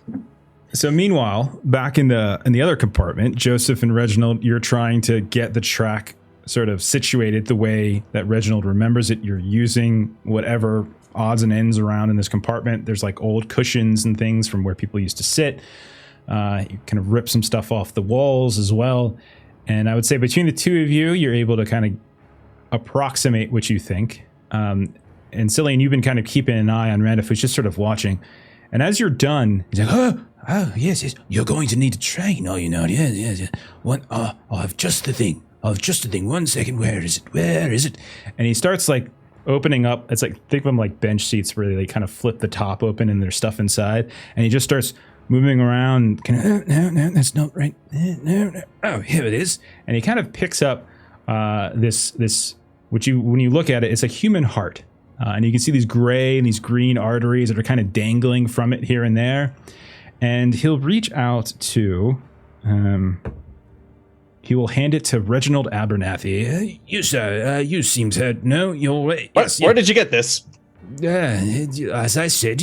So meanwhile, back in the other compartment, Joseph and Reginald, you're trying to get the track sort of situated the way that Reginald remembers it. You're using whatever odds and ends around in this compartment. There's like old cushions and things from where people used to sit. You kind of rip some stuff off the walls as well. And I would say between the two of you, you're able to kind of approximate what you think. And Cillian, you've been kind of keeping an eye on Randolph, who's just sort of watching. And as you're done, he's like, oh, yes, you're going to need a train, are you not? Yes. What? I have just the thing. 1 second. Where is it? And he starts like opening up. It's like, think of them like bench seats where they kind of flip the top open and there's stuff inside. And he just starts moving around. No, that's not right. No. Oh, here it is. And he kind of picks up this, which when you look at it, it's a human heart. And you can see these gray and these green arteries that are kind of dangling from it here and there. And he'll reach out to, he will hand it to Reginald Abernathy. You, sir, you seem to know your way. Yes, Where did you get this? As I said,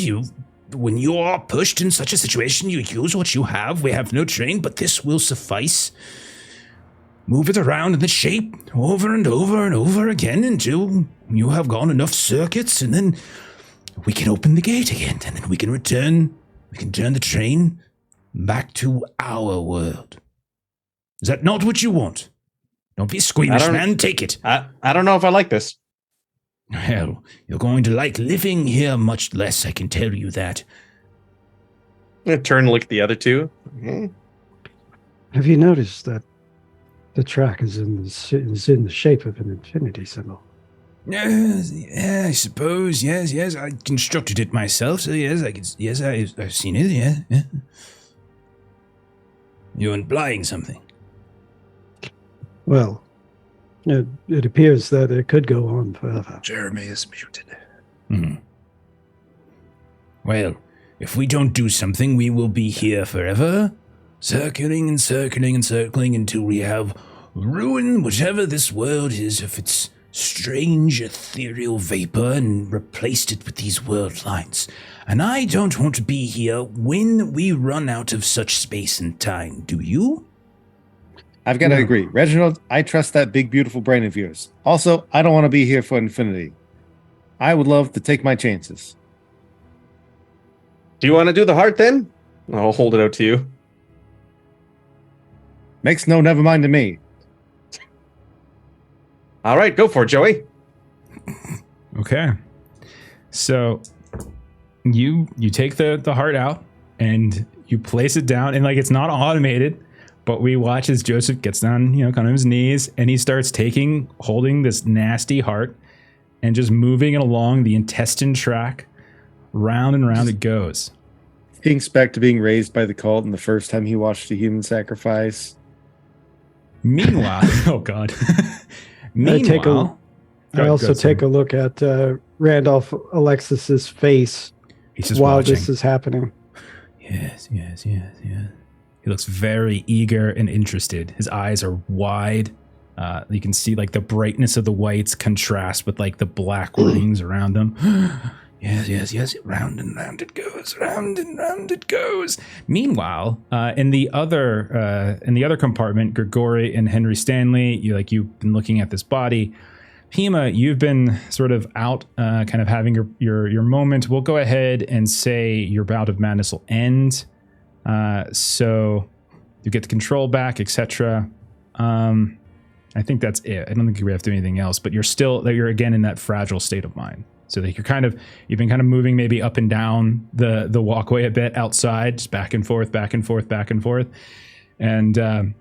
when you are pushed in such a situation, you use what you have. We have no train, but this will suffice. Move it around in the shape over and over and over again until you have gone enough circuits, and then we can open the gate again, and then we can return. We can turn the train back to our world. Is that not what you want? Don't be squeamish, man. Take it. I don't know if I like this. Hell, you're going to like living here much less, I can tell you that. I'm gonna turn and look at the other two. Mm-hmm. Have you noticed that the track is in the shape of an infinity symbol? Yeah, I suppose. Yes. I constructed it myself, so yes, I've seen it. Yeah. You're implying something. Well, it appears that it could go on forever. Jeremy is muted. Well, if we don't do something, we will be here forever, circling until we have ruined whatever this world is of its strange ethereal vapor and replaced it with these world lines. And I don't want to be here when we run out of such space and time, do you? I've got to agree. Reginald, I trust that big, beautiful brain of yours. Also, I don't want to be here for infinity. I would love to take my chances. Do you want to do the heart then? I'll hold it out to you. Makes no never mind to me. All right, go for it, Joey. Okay. So you take the heart out and you place it down, and like it's not automated, but we watch as Joseph gets down, kind of his knees, and he starts holding this nasty heart and just moving it along the intestine track. Round and round it goes. Thinks back to being raised by the cult and the first time he watched a human sacrifice. Meanwhile, oh God. Meanwhile, I also take a look at Randolph Alexis's face he's just while watching. this is happening. Yes. He looks very eager and interested. His eyes are wide. You can see like the brightness of the whites contrast with like the black rings around them. Yes. Round and round it goes. Round and round it goes. Meanwhile, in the other compartment, Grigori and Henry Stanley, you've been looking at this body. Pima, you've been sort of out, kind of having your moment. We'll go ahead and say your bout of madness will end. So you get the control back, etc. I think that's it. I don't think we have to do anything else, but you're again in that fragile state of mind. So that you've been kind of moving maybe up and down the walkway a bit outside, just back and forth, back and forth, back and forth. And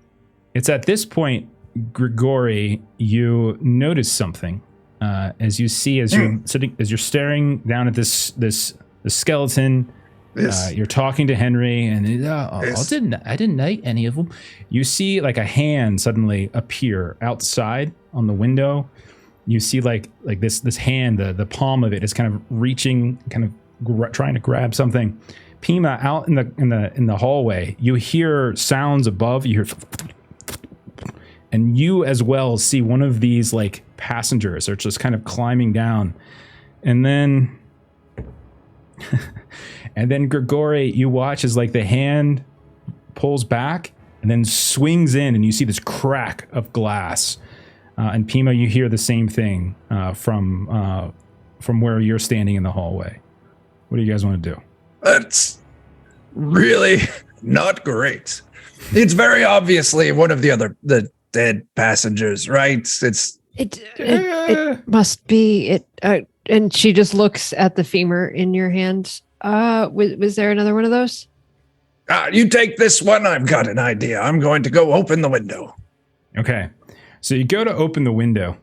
it's at this point, Grigori, you notice something as you're staring down at this skeleton. Yes. You're talking to Henry, and Yes. I didn't like any of them. You see like a hand suddenly appear outside on the window. You see like this hand, the palm of it is kind of reaching, kind of trying to grab something. Pima, out in the hallway, you hear sounds above. You hear, and you as well see one of these like passengers are just kind of climbing down, and then. And then Grigori, you watch as like the hand pulls back and then swings in, and you see this crack of glass. And Pima, you hear the same thing from where you're standing in the hallway. What do you guys want to do? That's really not great. It's very obviously one of the dead passengers, right? It must be it. And she just looks at the femur in your hand. Was there another one of those? You take this one. I've got an idea. I'm going to go open the window. Okay. So you go to open the window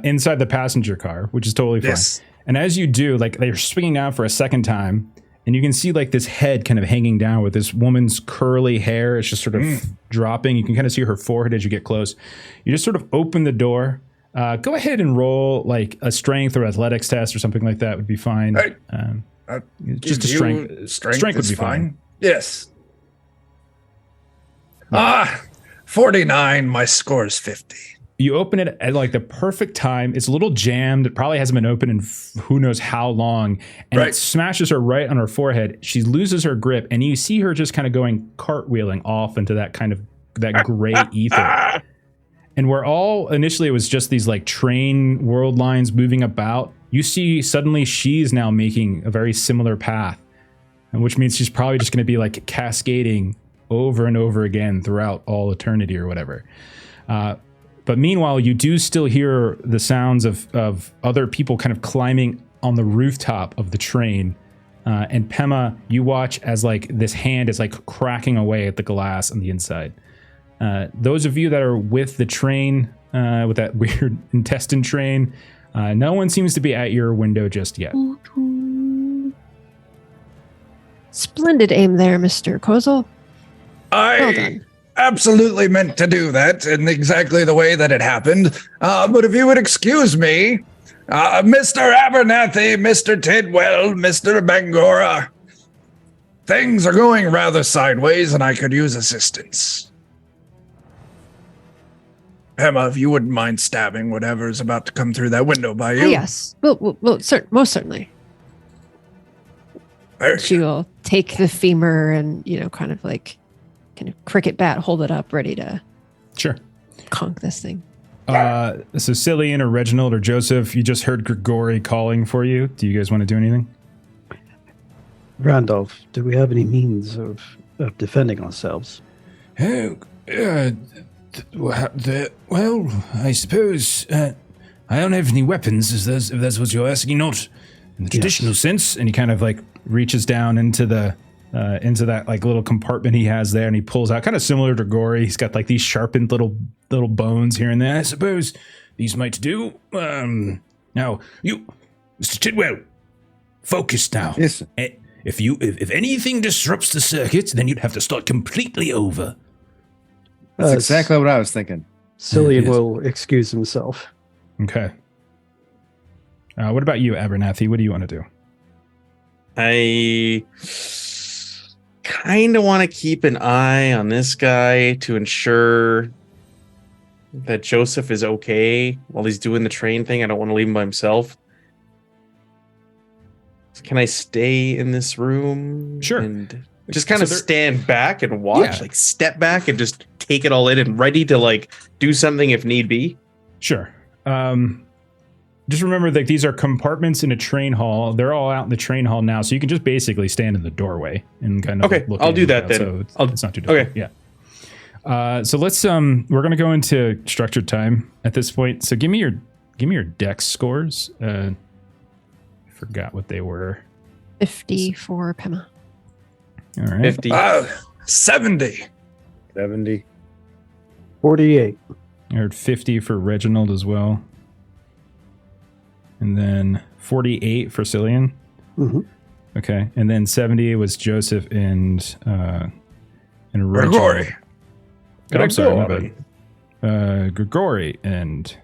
inside the passenger car, which is totally fine. Yes. And as you do, like they're swinging down for a second time, and you can see like this head kind of hanging down with this woman's curly hair. It's just sort of dropping. You can kind of see her forehead as you get close. You just sort of open the door. Go ahead and roll like a strength or athletics test or something like that would be fine. Just a strength. Strength would be fine. Yes. 49. My score is 50. You open it at like the perfect time. It's a little jammed. It probably hasn't been open in who knows how long. And it smashes her right on her forehead. She loses her grip, and you see her just kind of going cartwheeling off into that kind of that gray ether. And where all initially it was just these like train world lines moving about, you see suddenly she's now making a very similar path, and which means she's probably just going to be like cascading over and over again throughout all eternity or whatever. But meanwhile, you do still hear the sounds of other people kind of climbing on the rooftop of the train. And Pema, you watch as like this hand is like cracking away at the glass on the inside. Those of you that are with the train, with that weird intestine train, no one seems to be at your window just yet. Splendid aim there, Mr. Kozel. Well I done. absolutely meant to do that in exactly the way that it happened. But if you would excuse me, Mr. Abernathy, Mr. Tidwell, Mr. Bangora, things are going rather sideways and I could use assistance. Emma, if you wouldn't mind stabbing whatever is about to come through that window by you. Yes, most certainly. She will take the femur and, kind of cricket bat, hold it up, ready to conk this thing. So Cillian or Reginald or Joseph, you just heard Grigori calling for you. Do you guys want to do anything? Randolph, do we have any means of defending ourselves? Well, I suppose I don't have any weapons, if that's what you're asking, not in the traditional sense. And he kind of like reaches down into that like little compartment he has there, and he pulls out, kind of similar to Gory. He's got like these sharpened little bones here and there. I suppose these might do. Now, you, Mr. Tidwell, focus now. Yes, sir. If anything disrupts the circuit, then you'd have to start completely over. That's exactly what I was thinking. Cillian Yes. will excuse himself. Okay. What about you, Abernathy? What do you want to do? I kind of want to keep an eye on this guy to ensure that Joseph is okay while he's doing the train thing. I don't want to leave him by himself. Can I stay in this room? Sure. And just kind of stand back and watch, Yeah. like step back and just take it all in and ready to like do something if need be. Sure. Just remember that these are compartments in a train hall. They're all out in the train hall now, so you can just basically stand in the doorway and kind of Okay, look I'll in do and that out, then. So it's not too difficult. Okay. Yeah. So let's we're gonna go into structured time at this point. So give me your dex scores. forgot what they were. 50 for Pema. All right. 50. 70. 70. 48. I heard 50 for Reginald as well. And then 48 for Cillian. Mm-hmm. Okay. And then 70 was Joseph and Reginald. Gregory. Oh, I'm sorry, my bad. Gregory and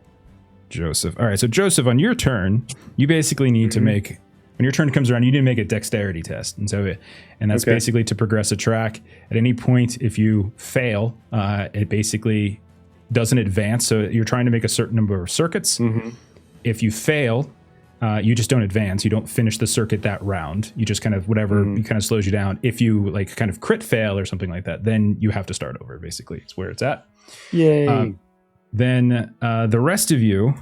Joseph. All right, so Joseph, on your turn, you basically need to make, when your turn comes around, you need to make a dexterity test. And that's basically to progress a track. At any point, if you fail, it basically doesn't advance. So you're trying to make a certain number of circuits. Mm-hmm. If you fail, you just don't advance. You don't finish the circuit that round. You just kind of it kind of slows you down. If you like kind of crit fail or something like that, then you have to start over. Basically, it's where it's at. Yay. Then the rest of you,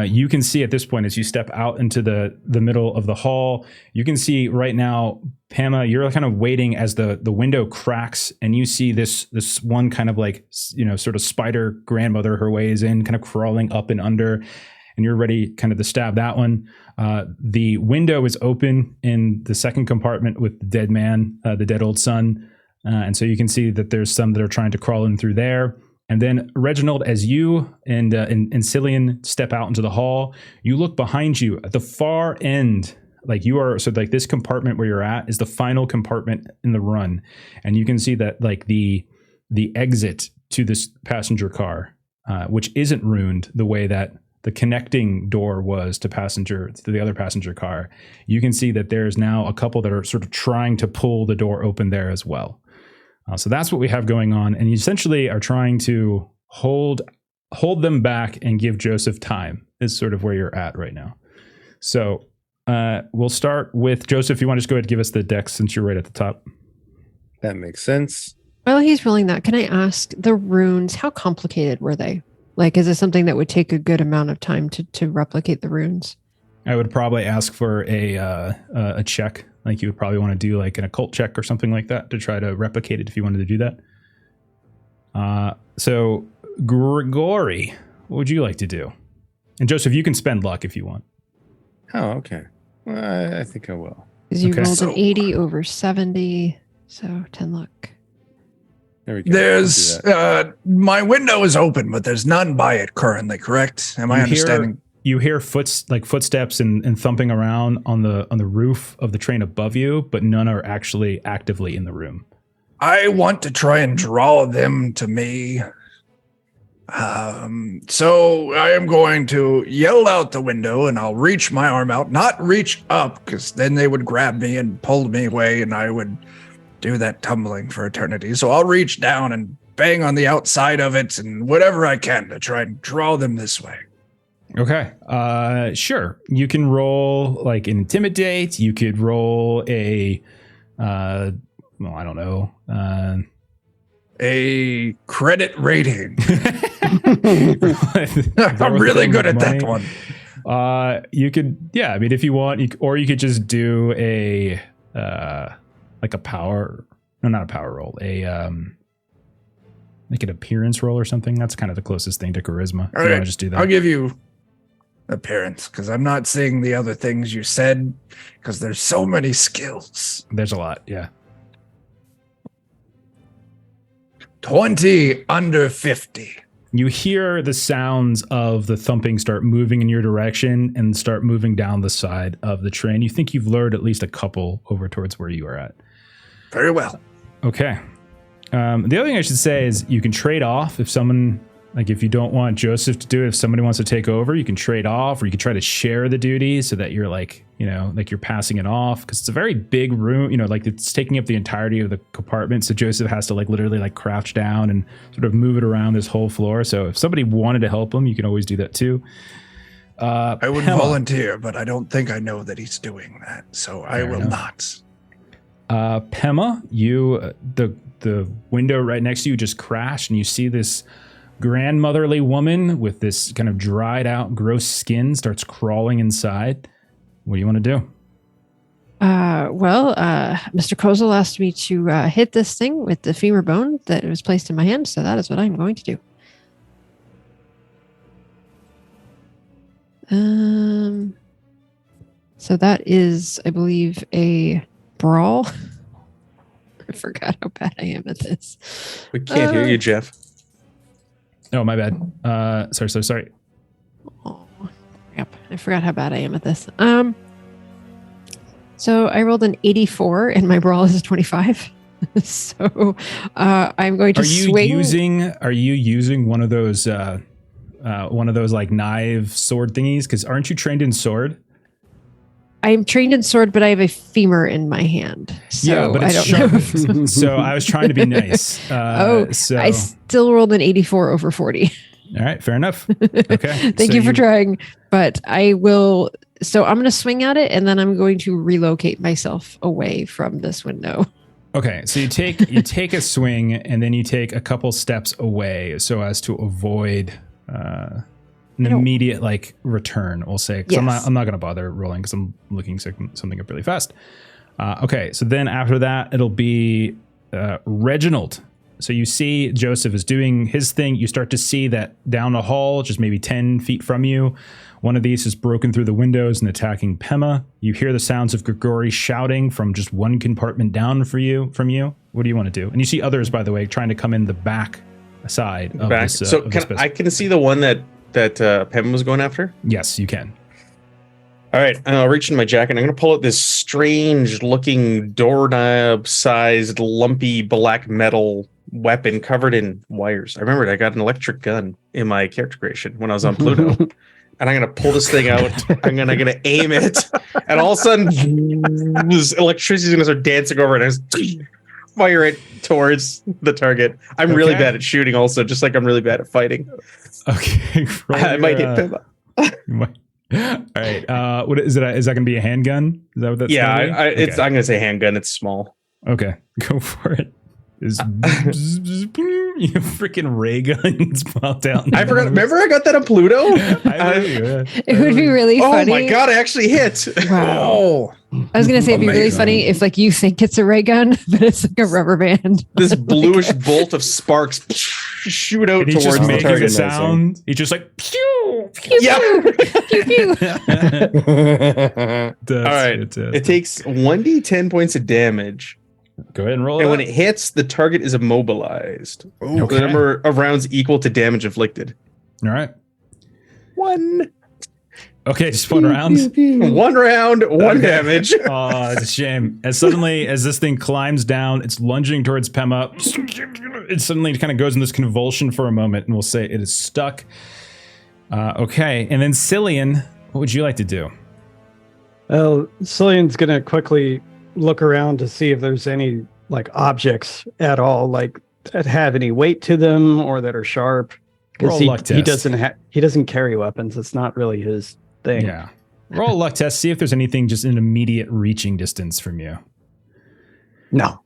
you can see at this point as you step out into the middle of the hall, you can see right now, Pema, you're kind of waiting as the window cracks and you see this one kind of like, sort of spider grandmother, her way is in, kind of crawling up and under, and you're ready kind of to stab that one. The window is open in the second compartment with the dead man, the dead old son. And so you can see that there's some that are trying to crawl in through there. And then Reginald, as you and Cillian step out into the hall, you look behind you at the far end. Like you are, so like this compartment where you're at is the final compartment in the run. And you can see that like the exit to this passenger car, which isn't ruined the way that the connecting door was to the other passenger car. You can see that there's now a couple that are sort of trying to pull the door open there as well. So that's what we have going on. And you essentially are trying to hold them back and give Joseph time is sort of where you're at right now. So we'll start with Joseph. If you want to just go ahead and give us the dex since you're right at the top. That makes sense. While he's rolling that, can I ask the runes, how complicated were they? Like, is it something that would take a good amount of time to replicate the runes? I would probably ask for a check. Like you would probably want to do like an occult check or something like that to try to replicate it if you wanted to do that. So Gregory, what would you like to do? And Joseph, you can spend luck if you want. Oh, okay. Well, I think I will. Because you Okay. rolled an 80 over 70, so 10 luck. There we go. There's my window is open, but there's none by it currently, correct? Am I understanding? You hear footsteps and thumping around on the roof of the train above you, but none are actually actively in the room. I want to try and draw them to me. So I am going to yell out the window and I'll reach my arm out, not reach up, because then they would grab me and pull me away and I would do that tumbling for eternity. So I'll reach down and bang on the outside of it and whatever I can to try and draw them this way. Okay. Sure. You can roll like intimidate. You could roll a, I don't know. A credit rating. I'm really good at that one. You could, yeah. I mean, if you want, or you could just do a, like a power, no, not a power roll, like an appearance roll or something. That's kind of the closest thing to charisma. All you right. want to just do that? I'll give you appearance because I'm not seeing the other things you said because there's so many skills. There's a lot. Yeah. 20 under 50. You hear the sounds of the thumping start moving in your direction and start moving down the side of the train. You think you've lured at least a couple over towards where you are at. Very well. Okay. The other thing I should say is you can trade off if someone, like if you don't want Joseph to do it, if somebody wants to take over, you can trade off, or you can try to share the duty so that you're like, like you're passing it off, because it's a very big room, like it's taking up the entirety of the compartment. So Joseph has to like literally like crouch down and sort of move it around this whole floor. So if somebody wanted to help him, you can always do that too. I would Pema. volunteer, but I don't think I know that he's doing that, so I will not. Pema, you the window right next to you just crashed, and you see this grandmotherly woman with this kind of dried out, gross skin starts crawling inside. What do you want to do? Mr. Kozel asked me to hit this thing with the femur bone that was placed in my hand, so that is what I'm going to do. So that is, I believe, a brawl. I forgot how bad I am at this. We can't hear you, Jeff. Oh, my bad. Sorry. Oh, crap. I forgot how bad I am at this. So I rolled an 84 and my brawl is 25. So I'm going to swing. Are you using one of those like knife sword thingies? Because aren't you trained in sword? I'm trained in sword, but I have a femur in my hand. So yeah, but it's I don't sharp. know. So I was trying to be nice. I still rolled an 84 over 40. All right, fair enough. Okay. Thank you for trying. But I will. So I'm going to swing at it, and then I'm going to relocate myself away from this window. Okay, so you take a swing, and then you take a couple steps away so as to avoid an immediate like return. We'll say, because I'm not going to bother rolling because I'm looking something up really fast. Okay, so then after that, it'll be Reginald. So you see Joseph is doing his thing. You start to see that down the hall, just maybe 10 feet from you, one of these has broken through the windows and attacking Pema. You hear the sounds of Grigori shouting from just one compartment down from you. What do you want to do? And you see others, by the way, trying to come in the back side of this. So I can see the one that Pema was going after? Yes, you can. All right, I'll reach in my jacket. I'm going to pull out this strange-looking doorknob-sized, lumpy black metal weapon covered in wires. I remembered I got an electric gun in my character creation when I was on Pluto. And I'm going to pull this thing out. I'm going to aim it. And all of a sudden, this electricity is going to start dancing over it. And I just fire it towards the target. I'm really bad at shooting also, just like I'm really bad at fighting. Okay. I might hit Pema. All right. What is it? Is that going to be a handgun? Is that what that's? Yeah, I'm going to say handgun. It's small. Okay, go for it. Is freaking ray guns popped out. I forgot. Remember, I got that on Pluto. It would be really funny. Oh my god! I actually hit. Wow. I was gonna say it'd be really funny if like you think it's a ray gun, but it's like a rubber band. This bluish bolt of sparks shoot out towards the target. A sound. He's just like pew pew pew pew pew. All right. It takes 1d10 points of damage. Go ahead and roll it. And when it hits, the target is immobilized. Okay. The number of rounds equal to damage inflicted. All right. 1. Okay, just 1 round. 1 round, 1 damage. Oh, it's a shame. As suddenly as this thing climbs down, it's lunging towards Pema. It suddenly kind of goes in this convulsion for a moment, and we'll say it is stuck. Okay, and then Cillian, what would you like to do? Well, Cillian's going to quickly look around to see if there's any like objects at all, like that have any weight to them or that are sharp. Because he doesn't carry weapons. It's not really his thing. Yeah. Roll a luck test. See if there's anything just in immediate reaching distance from you. No.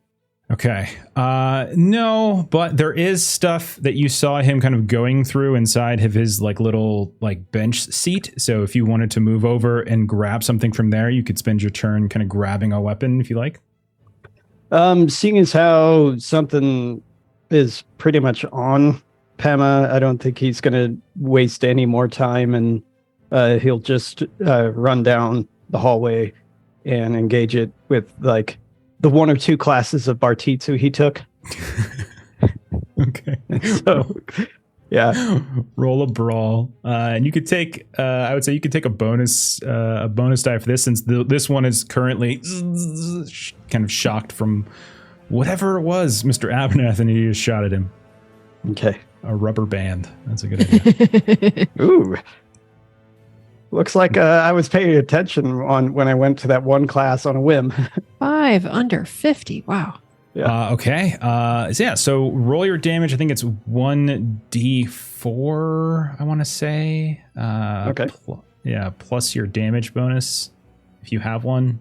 Okay. No, but there is stuff that you saw him kind of going through inside of his like little like bench seat. So if you wanted to move over and grab something from there, you could spend your turn kind of grabbing a weapon if you like. Seeing as how something is pretty much on Pema, I don't think he's going to waste any more time, and he'll just run down the hallway and engage it with like the 1 or 2 classes of Bartitsu he took. Okay. So, yeah. Roll a brawl. And you could take, I would say you could take a bonus die for this, since this one is currently kind of shocked from whatever it was Mr. Abernathy just shot at him. Okay. A rubber band. That's a good idea. Ooh. Looks like I was paying attention on when I went to that one class on a whim. 5 under 50. Wow. Yeah. Okay. So roll your damage. I think it's 1d4, I want to say. Okay. Plus your damage bonus, if you have one.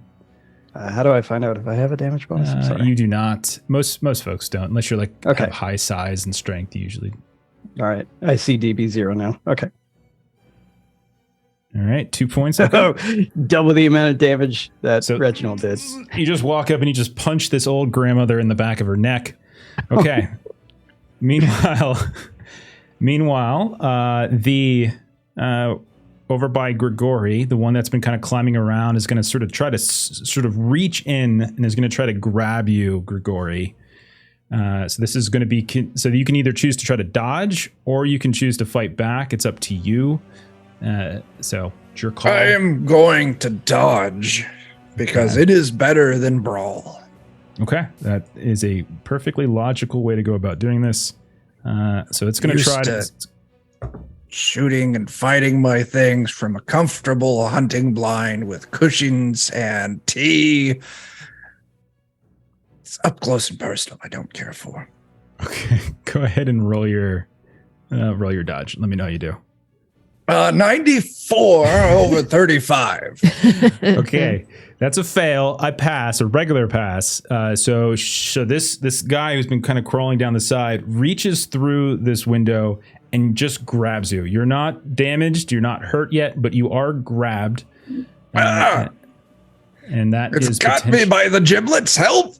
How do I find out if I have a damage bonus? I'm sorry. You do not. Most folks don't, unless you're like have high size and strength usually. All right. I see DB0 now. Okay. All right, 2 points. Oh, double the amount of damage that Reginald did. You just walk up and you just punch this old grandmother in the back of her neck. Okay. Meanwhile, the over by Grigori, the one that's been kind of climbing around, is going to sort of try to sort of reach in and is going to try to grab you, Grigori. So this is going to be, so you can either choose to try to dodge or you can choose to fight back. It's up to you. So it's your call. I am going to dodge because it is better than brawl. Okay, that is a perfectly logical way to go about doing this. So it's going to try to shooting and fighting my things from a comfortable hunting blind with cushions and tea. It's up close and personal. I don't care for. Okay, go ahead and roll your dodge. Let me know how you do. 94 over 35. Okay, that's a fail. I pass, a regular pass. So this guy who's been kind of crawling down the side reaches through this window and just grabs you. You're not damaged. You're not hurt yet, but you are grabbed. And that it's got me by the giblets. Help!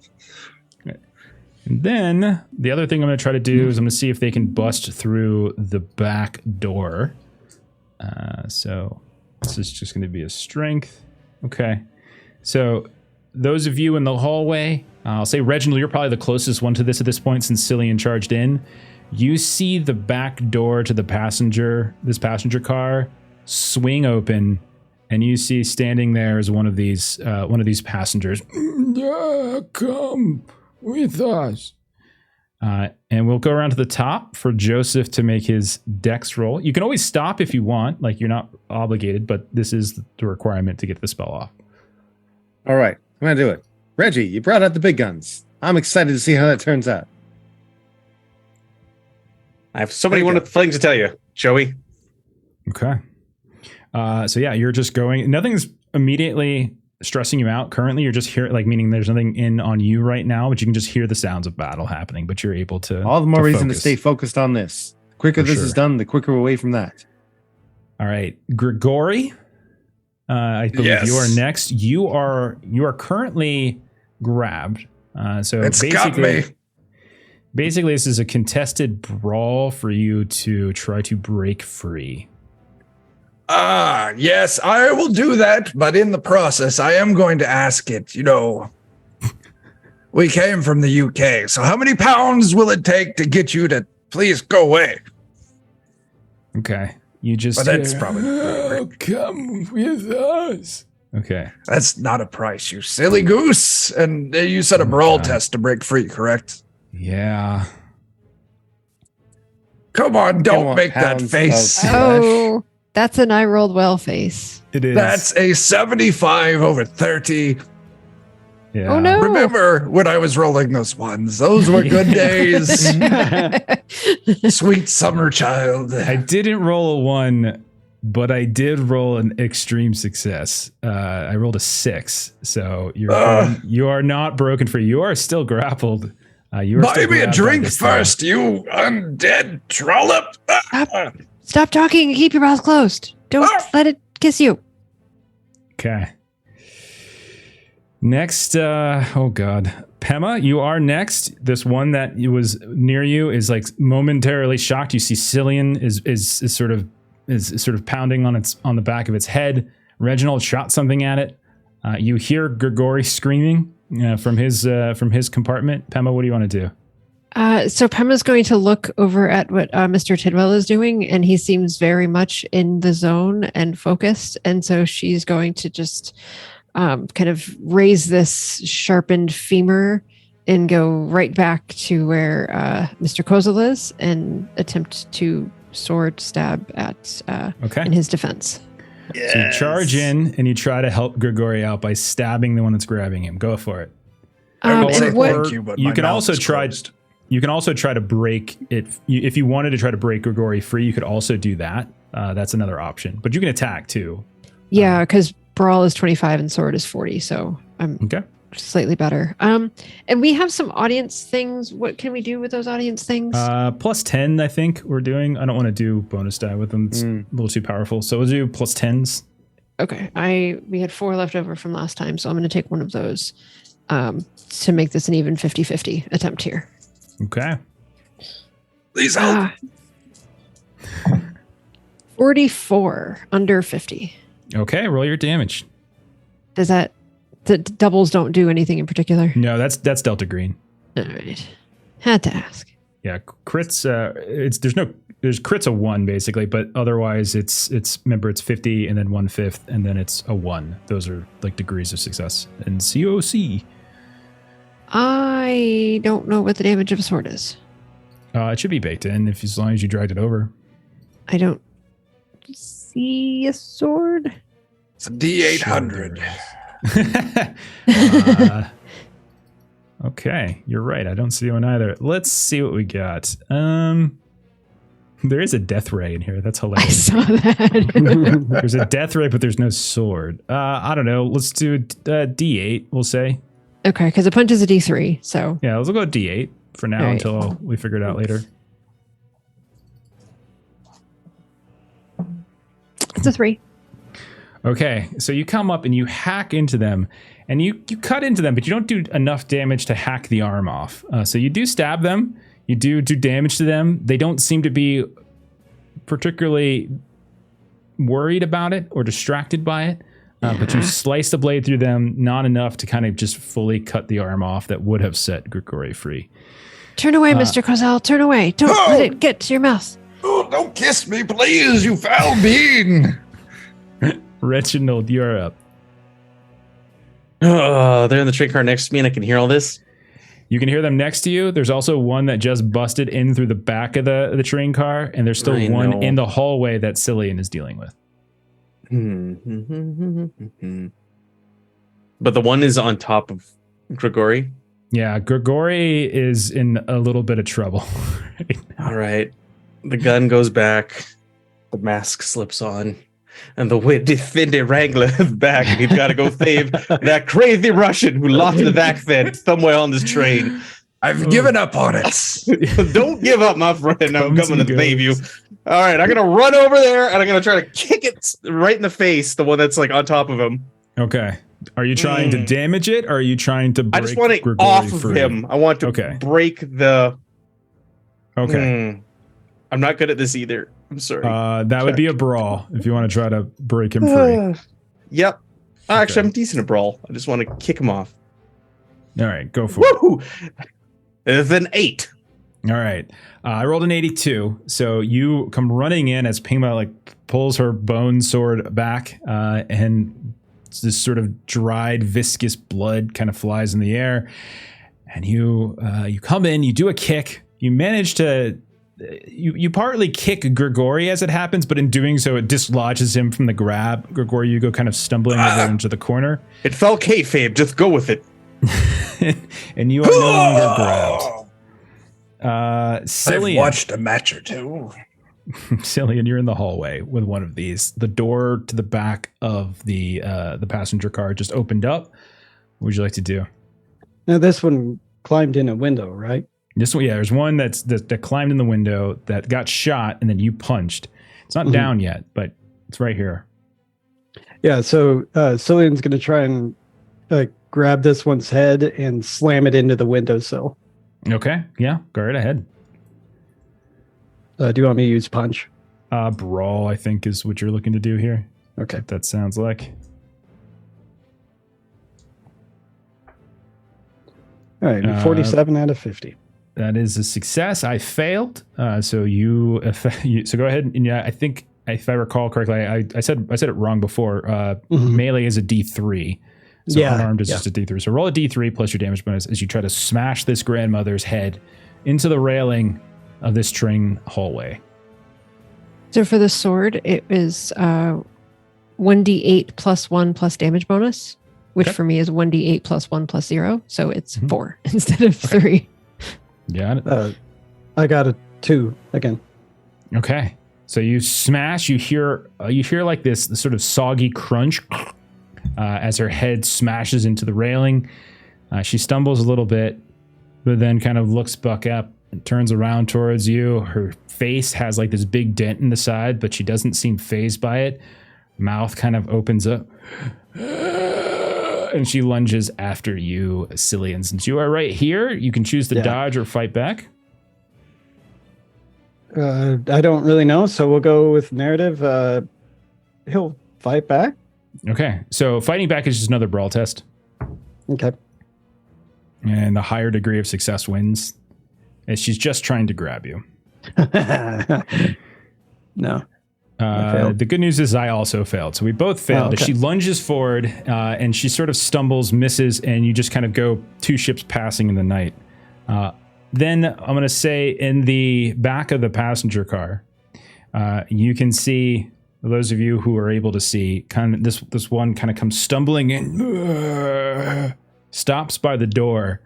And then the other thing I'm going to try to do is I'm going to see if they can bust through the back door. So this is just going to be a strength. Okay. So those of you in the hallway, I'll say Reginald, you're probably the closest one to this at this point since Cillian charged in. You see the back door to the passenger car swing open, and you see standing there is one of these passengers. Come with us. And we'll go around to the top for Joseph to make his dex roll. You can always stop if you want, like you're not obligated, but this is the requirement to get the spell off. All right, I'm going to do it. Reggie, you brought out the big guns. I'm excited to see how that turns out. I have so many wonderful things to tell you, Joey. Okay. So yeah, you're just going. Nothing's immediately stressing you out currently. You're just here, like, meaning there's nothing in on you right now, but you can just hear the sounds of battle happening. But you're able to. All the more reason to focus. stay focused on this. The quicker this is done, the quicker we're away from that. All right, Grigori. I believe you are next. You are currently grabbed. So it's got me. Basically, this is a contested brawl for you to try to break free. Yes, I will do that. But in the process, I am going to ask it, we came from the UK. So how many pounds will it take to get you to please go away? Okay. You just. But that's probably. Come with us. Okay. That's not a price, you silly goose. And you said a brawl test to break free, correct? Yeah. Come on, don't make that face. Oh, that's an I rolled well face. It is. That's a 75 over 30. Yeah. Oh no. Remember when I was rolling those ones? Those were good days. Sweet summer child. I didn't roll a 1, but I did roll an extreme success. I rolled a 6, so you are not broken free. You are still grappled. You are buy me a drink first, you undead trollop. Stop talking and keep your mouth closed. Don't let it kiss you. Okay. Next, oh god, Pema, you are next. This one that was near you is like momentarily shocked. You see Cillian is sort of pounding on the back of its head. Reginald shot something at it. You hear Grigori screaming from his compartment. Pema, what do you want to do? So Pema's going to look over at what Mr. Tidwell is doing, and he seems very much in the zone and focused. And so she's going to just kind of raise this sharpened femur and go right back to where Mr. Kozel is and attempt to sword stab at in his defense. Yes. So you charge in and you try to help Grigori out by stabbing the one that's grabbing him. Go for it. You can also try to break it if you wanted to try to break Grigori free. You could also do that. That's another option. But you can attack too. Yeah, because brawl is 25 and sword is 40, so I'm slightly better. And we have some audience things. What can we do with those audience things? Plus 10, I think we're doing. I don't want to do bonus die with them. It's a little too powerful. So we'll do plus 10s. Okay. We had 4 left over from last time, so I'm going to take one of those to make this an even 50-50 attempt here. Okay. Please help. 44 under 50. Okay, roll your damage. Does that the doubles don't do anything in particular? No, that's Delta Green. All right. Had to ask. Yeah, crits. There's crits a 1 basically, but otherwise it's 50 and then 1/5 and then it's a 1. Those are like degrees of success. And COC. I don't know what the damage of a sword is. It should be baked in as long as you dragged it over. I don't see a sword. It's a D800. Okay, you're right. I don't see one either. Let's see what we got. There is a death ray in here. That's I hilarious. saw that. There's a death ray, but there's no sword. I don't know. Let's do D8, we'll say. Okay, because a punch is a D3, so. Yeah, let's go D8 for now All right. until we figure it out later. It's a 3. Okay, so you come up and you hack into them, and you cut into them, but you don't do enough damage to hack the arm off. So you do stab them, you do damage to them. They don't seem to be particularly worried about it or distracted by it, but you slice the blade through them, not enough to kind of just fully cut the arm off that would have set Grigori free. Turn away, Mr. Kozel. Turn away. Don't let it get to your mouth. Oh, don't kiss me, please, you foul being. Reginald, you're up. Oh, they're in the train car next to me and I can hear all this. You can hear them next to you. There's also one that just busted in through the back of the train car, and there's still one in the hallway that Cillian is dealing with. But the one is on top of Grigori. Yeah, Grigori is in a little bit of trouble. All right. The gun goes back. The mask slips on. And the defended Wrangler is back. And he's got to go save that crazy Russian who lost his accent somewhere on this train. I've given up on it. Don't give up, my friend. I'm coming to save you. All right, I'm going to run over there and I'm going to try to kick it right in the face, the one that's like on top of him. Okay. Are you trying to damage it, or are you trying to break I just want it Grigori off free? of him. I want to break the... Okay. I'm not good at this either. I'm sorry. That would be a brawl if you want to try to break him free. Yep. Actually, I'm decent at brawl. I just want to kick him off. All right, go for Woo! It's an 8. All right. I rolled an 82. So you come running in as Pingma like pulls her bone sword back, and this sort of dried, viscous blood kind of flies in the air. And you come in, you do a kick, you manage to... You partly kick Grigori as it happens, but in doing so, it dislodges him from the grab. Grigori, you go kind of stumbling over into the corner. It fell kayfabe. Just go with it. And you are no longer grabbed. Cillian. I've watched a match or two. Cillian, you're in the hallway with one of these. The door to the back of the passenger car just opened up. What would you like to do? Now, this one climbed in a window, right? This one, yeah, there's one that climbed in the window that got shot, and then you punched. It's not down yet, but it's right here. Yeah, so Cillian's going to try and grab this one's head and slam it into the windowsill. Okay, yeah, go right ahead. Do you want me to use punch? Brawl, I think, is what you're looking to do here. Okay. That sounds like. All right, 47 out of 50. That is a success. I failed. So so go ahead and I think if I recall correctly, I said it wrong before. Melee is a D3. So unarmed is just a D3. So roll a D3 plus your damage bonus as you try to smash this grandmother's head into the railing of this train hallway. So for the sword, it is 1d8 plus 1 plus damage bonus, which for me is 1d8 plus 1 plus 0. So it's 4 instead of 3. Got it. I got a 2 again. Okay. So you smash, you hear like this sort of soggy crunch as her head smashes into the railing. She stumbles a little bit, but then kind of looks back up and turns around towards you. Her face has like this big dent in the side, but she doesn't seem fazed by it. Mouth kind of opens up. And she lunges after you, Cillian. Since you are right here, you can choose to dodge or fight back. I don't really know, so we'll go with narrative. He'll fight back. Okay, so fighting back is just another brawl test. Okay. And the higher degree of success wins. And she's just trying to grab you. No. The good news is I also failed. So we both failed. Oh, okay. She lunges forward and she sort of stumbles, misses, and you just kind of go two ships passing in the night. Then I'm going to say in the back of the passenger car, you can see, those of you who are able to see, kind of this one kind of comes stumbling in, stops by the door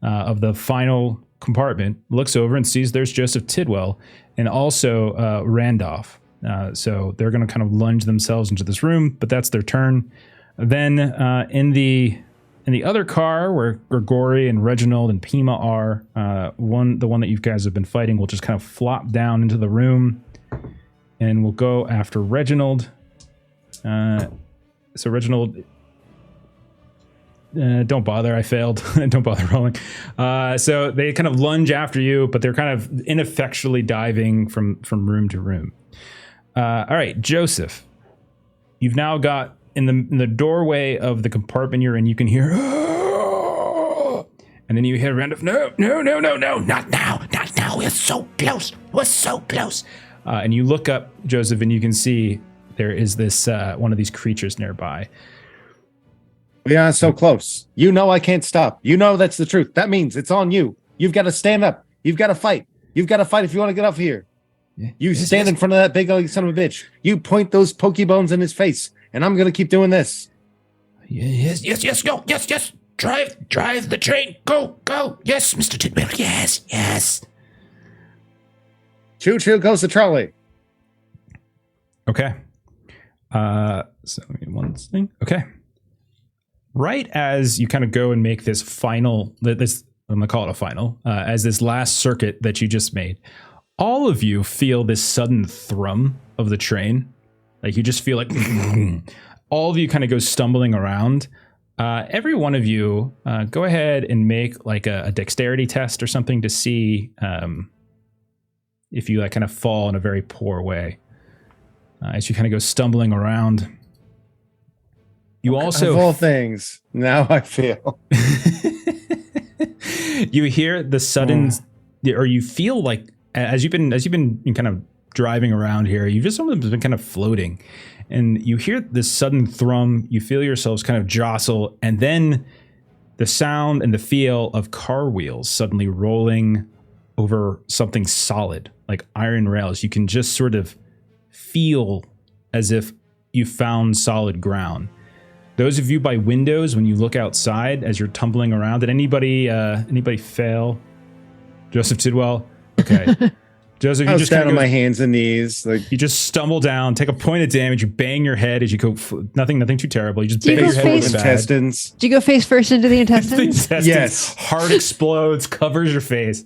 of the final compartment, looks over and sees there's Joseph Tidwell and also Randolph. So they're going to kind of lunge themselves into this room, but that's their turn. Then in the other car where Grigori and Reginald and Pima are, the one that you guys have been fighting will just kind of flop down into the room, and we'll go after Reginald. So Reginald, don't bother. I failed. Don't bother rolling. So they kind of lunge after you, but they're kind of ineffectually diving from room to room. All right, Joseph, you've now got in the doorway of the compartment you're in. You can hear, and then you hear Randolph. No, not now. We're so close. And you look up, Joseph, and you can see there is this one of these creatures nearby. We are so close. You know I can't stop. You know that's the truth. That means it's on you. You've got to stand up. You've got to fight. You've got to fight if you want to get off here. You stand in front of that big ugly son of a bitch. You point those pokebones in his face, and I'm going to keep doing this. Yes, go. Yes. Drive the train. Go. Yes, Mr. Tidwell. Yes. Choo-choo goes the trolley. Okay. So one thing. Okay. Right as you kind of go and make this final, I'm going to call it a final, as this last circuit that you just made, all of you feel this sudden thrum of the train. Like you just feel like all of you kind of go stumbling around. Every one of you, go ahead and make like a dexterity test or something to see if you like kind of fall in a very poor way as you kind of go stumbling around. You also, of all things, now I feel. You hear the sudden, or you feel like as you've been kind of driving around here, you've just been kind of floating, and you hear this sudden thrum. You feel yourselves kind of jostle, and then the sound and the feel of car wheels suddenly rolling over something solid, like iron rails. You can just sort of feel as if you found solid ground. Those of you by windows, when you look outside as you're tumbling around, did anybody fail? Joseph Tidwell? Okay. Joseph, I you was just down on go, my hands and knees. Like you just stumble down, take a point of damage, you bang your head as you go, nothing too terrible. You just Do you bang go your head with face- the bag. intestines. Do you go face first into the intestines? Yes. Heart explodes, covers your face.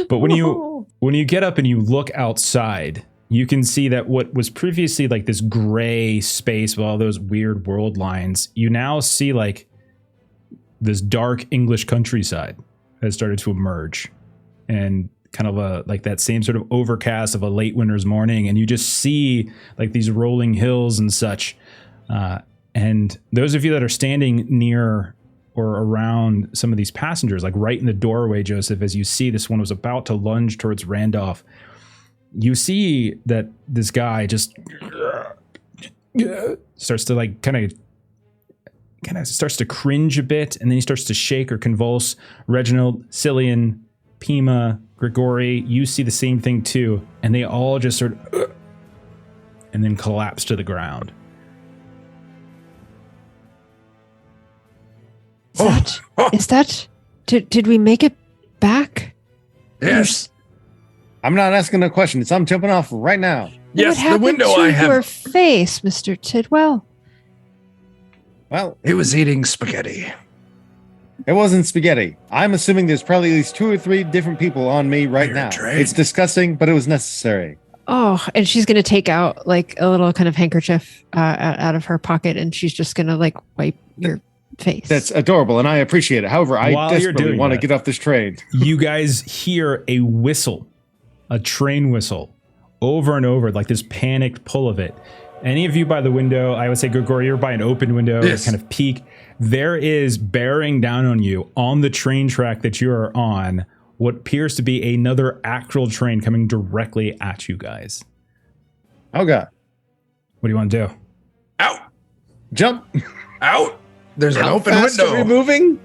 But when you get up and you look outside, you can see that what was previously like this gray space with all those weird world lines, you now see like this dark English countryside has started to emerge, and kind of like that same sort of overcast of a late winter's morning, and you just see like these rolling hills and such. And those of you that are standing near or around some of these passengers, like right in the doorway, Joseph, as you see this one was about to lunge towards Randolph, you see that this guy just starts to like kind of starts to cringe a bit, and then he starts to shake or convulse. Reginald, Cillian, Pima, Grigori, you see the same thing too, and they all just sort of and then collapse to the ground. Is that did we make it back? Yes. I'm not asking a question. I'm jumping off right now. Yes, what the happened window to I have. your face, Mr. Tidwell? Well, He was eating spaghetti. it wasn't spaghetti. I'm assuming there's probably at least 2 or 3 different people on me right You're now. trained. It's disgusting, but it was necessary. Oh, and she's going to take out like a little kind of handkerchief out of her pocket, and she's just going to like wipe your face. That's adorable, and I appreciate it. However, I While you're desperately doing want to that- get off this train. You guys hear a whistle a train whistle over and over, like this panicked pull of it. Any of you by the window, I would say, Gregor, you're by an open window, Yes. kind of peek. There is bearing down on you on the train track that you are on, what appears to be another actual train coming directly at you guys. Oh God. What do you want to do? Out! Jump. Out! There's an How open fast window. are we moving?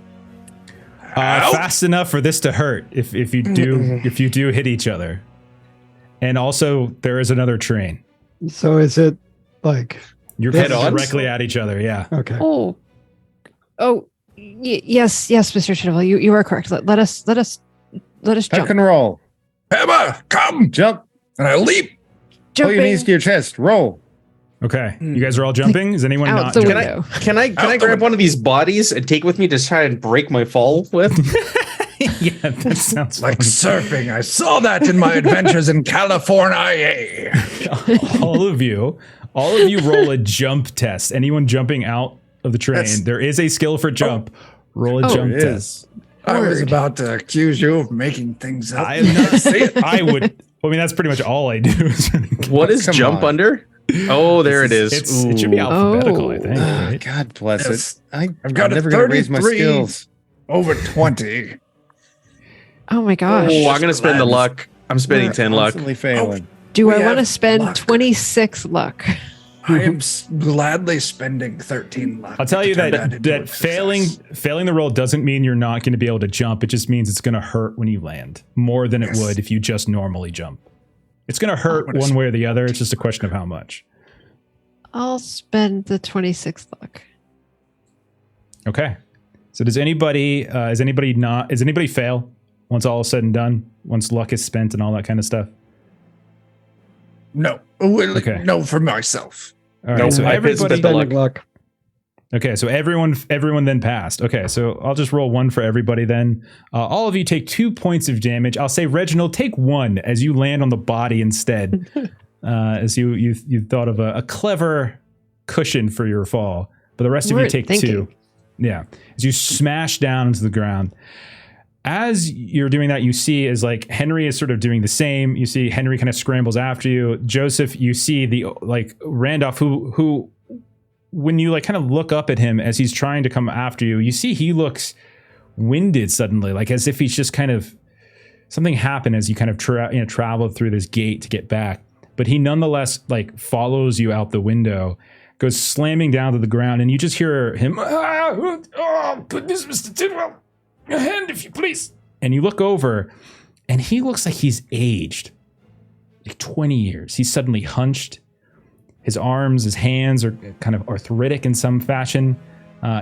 Out! Fast enough for this to hurt if you do hit each other. And also, there is another train. So is it like You're Head head on? directly at each other. Yeah. okay? Yes, Mr. Tidwell, you are correct. Let us Tuck jump. and roll. Emma, come! Jump. And I leap. Pull your Jumping knees to your chest. Roll. Okay. You guys are all jumping. Is anyone out not the jumping? window. Can I grab one of these bodies and take with me to try and break my fall with? Yeah, that sounds Like fun. surfing. I saw that in my adventures in California. all of you roll a jump test. Anyone jumping out of the train, That's- there is a skill for jump. Roll a jump It test. is. I was Word. about to accuse you of making things up. I am not See it? I would. I mean, that's pretty much all I do. What is Come jump on. under? Oh, there it is. It should be Ooh. alphabetical, I think. Ah, Right? God bless Yes. it. I'm got a never going to raise my 33. skills. Over 20. Oh my gosh. Oh, I'm gonna spend the Glad. luck. I'm spending 10 luck. Constantly failing. Do I we want to have spend luck. 26 luck? I am gladly spending 13 luck. I'll tell to you turn that into a that failing success. the roll doesn't mean you're not going to be able to jump. It just means it's going to hurt when you land more than it Yes. would if you just normally jump. It's going to hurt what a one way or the other. It's just a question of how much. I'll spend the 26 luck. Okay. So does anybody fail once all is said and done? Once luck is spent and all that kind of stuff? No. Well, Okay. No, for myself. All right. Nope, so I everybody. spent the luck. luck. Okay, so everyone then passed. Okay, so I'll just roll one for everybody then. All of you take 2 points of damage. I'll say Reginald, take 1 as you land on the body instead, as you thought of a clever cushion for your fall. But the rest of you Word, take thank 2. you. Yeah, as you smash down into the ground. As you're doing that, you see as like Henry is sort of doing the same. You see Henry kind of scrambles after you. Joseph, you see the like Randolph who when you like kind of look up at him as he's trying to come after you, you see he looks winded suddenly, like as if he's just kind of something happened as you kind of traveled through this gate to get back. But he nonetheless like follows you out the window, goes slamming down to the ground, and you just hear him, oh goodness, Mr. Tidwell, your hand, if you please. And you look over, and he looks like he's aged like 20 years. He's suddenly hunched. His arms, his hands are kind of arthritic in some fashion.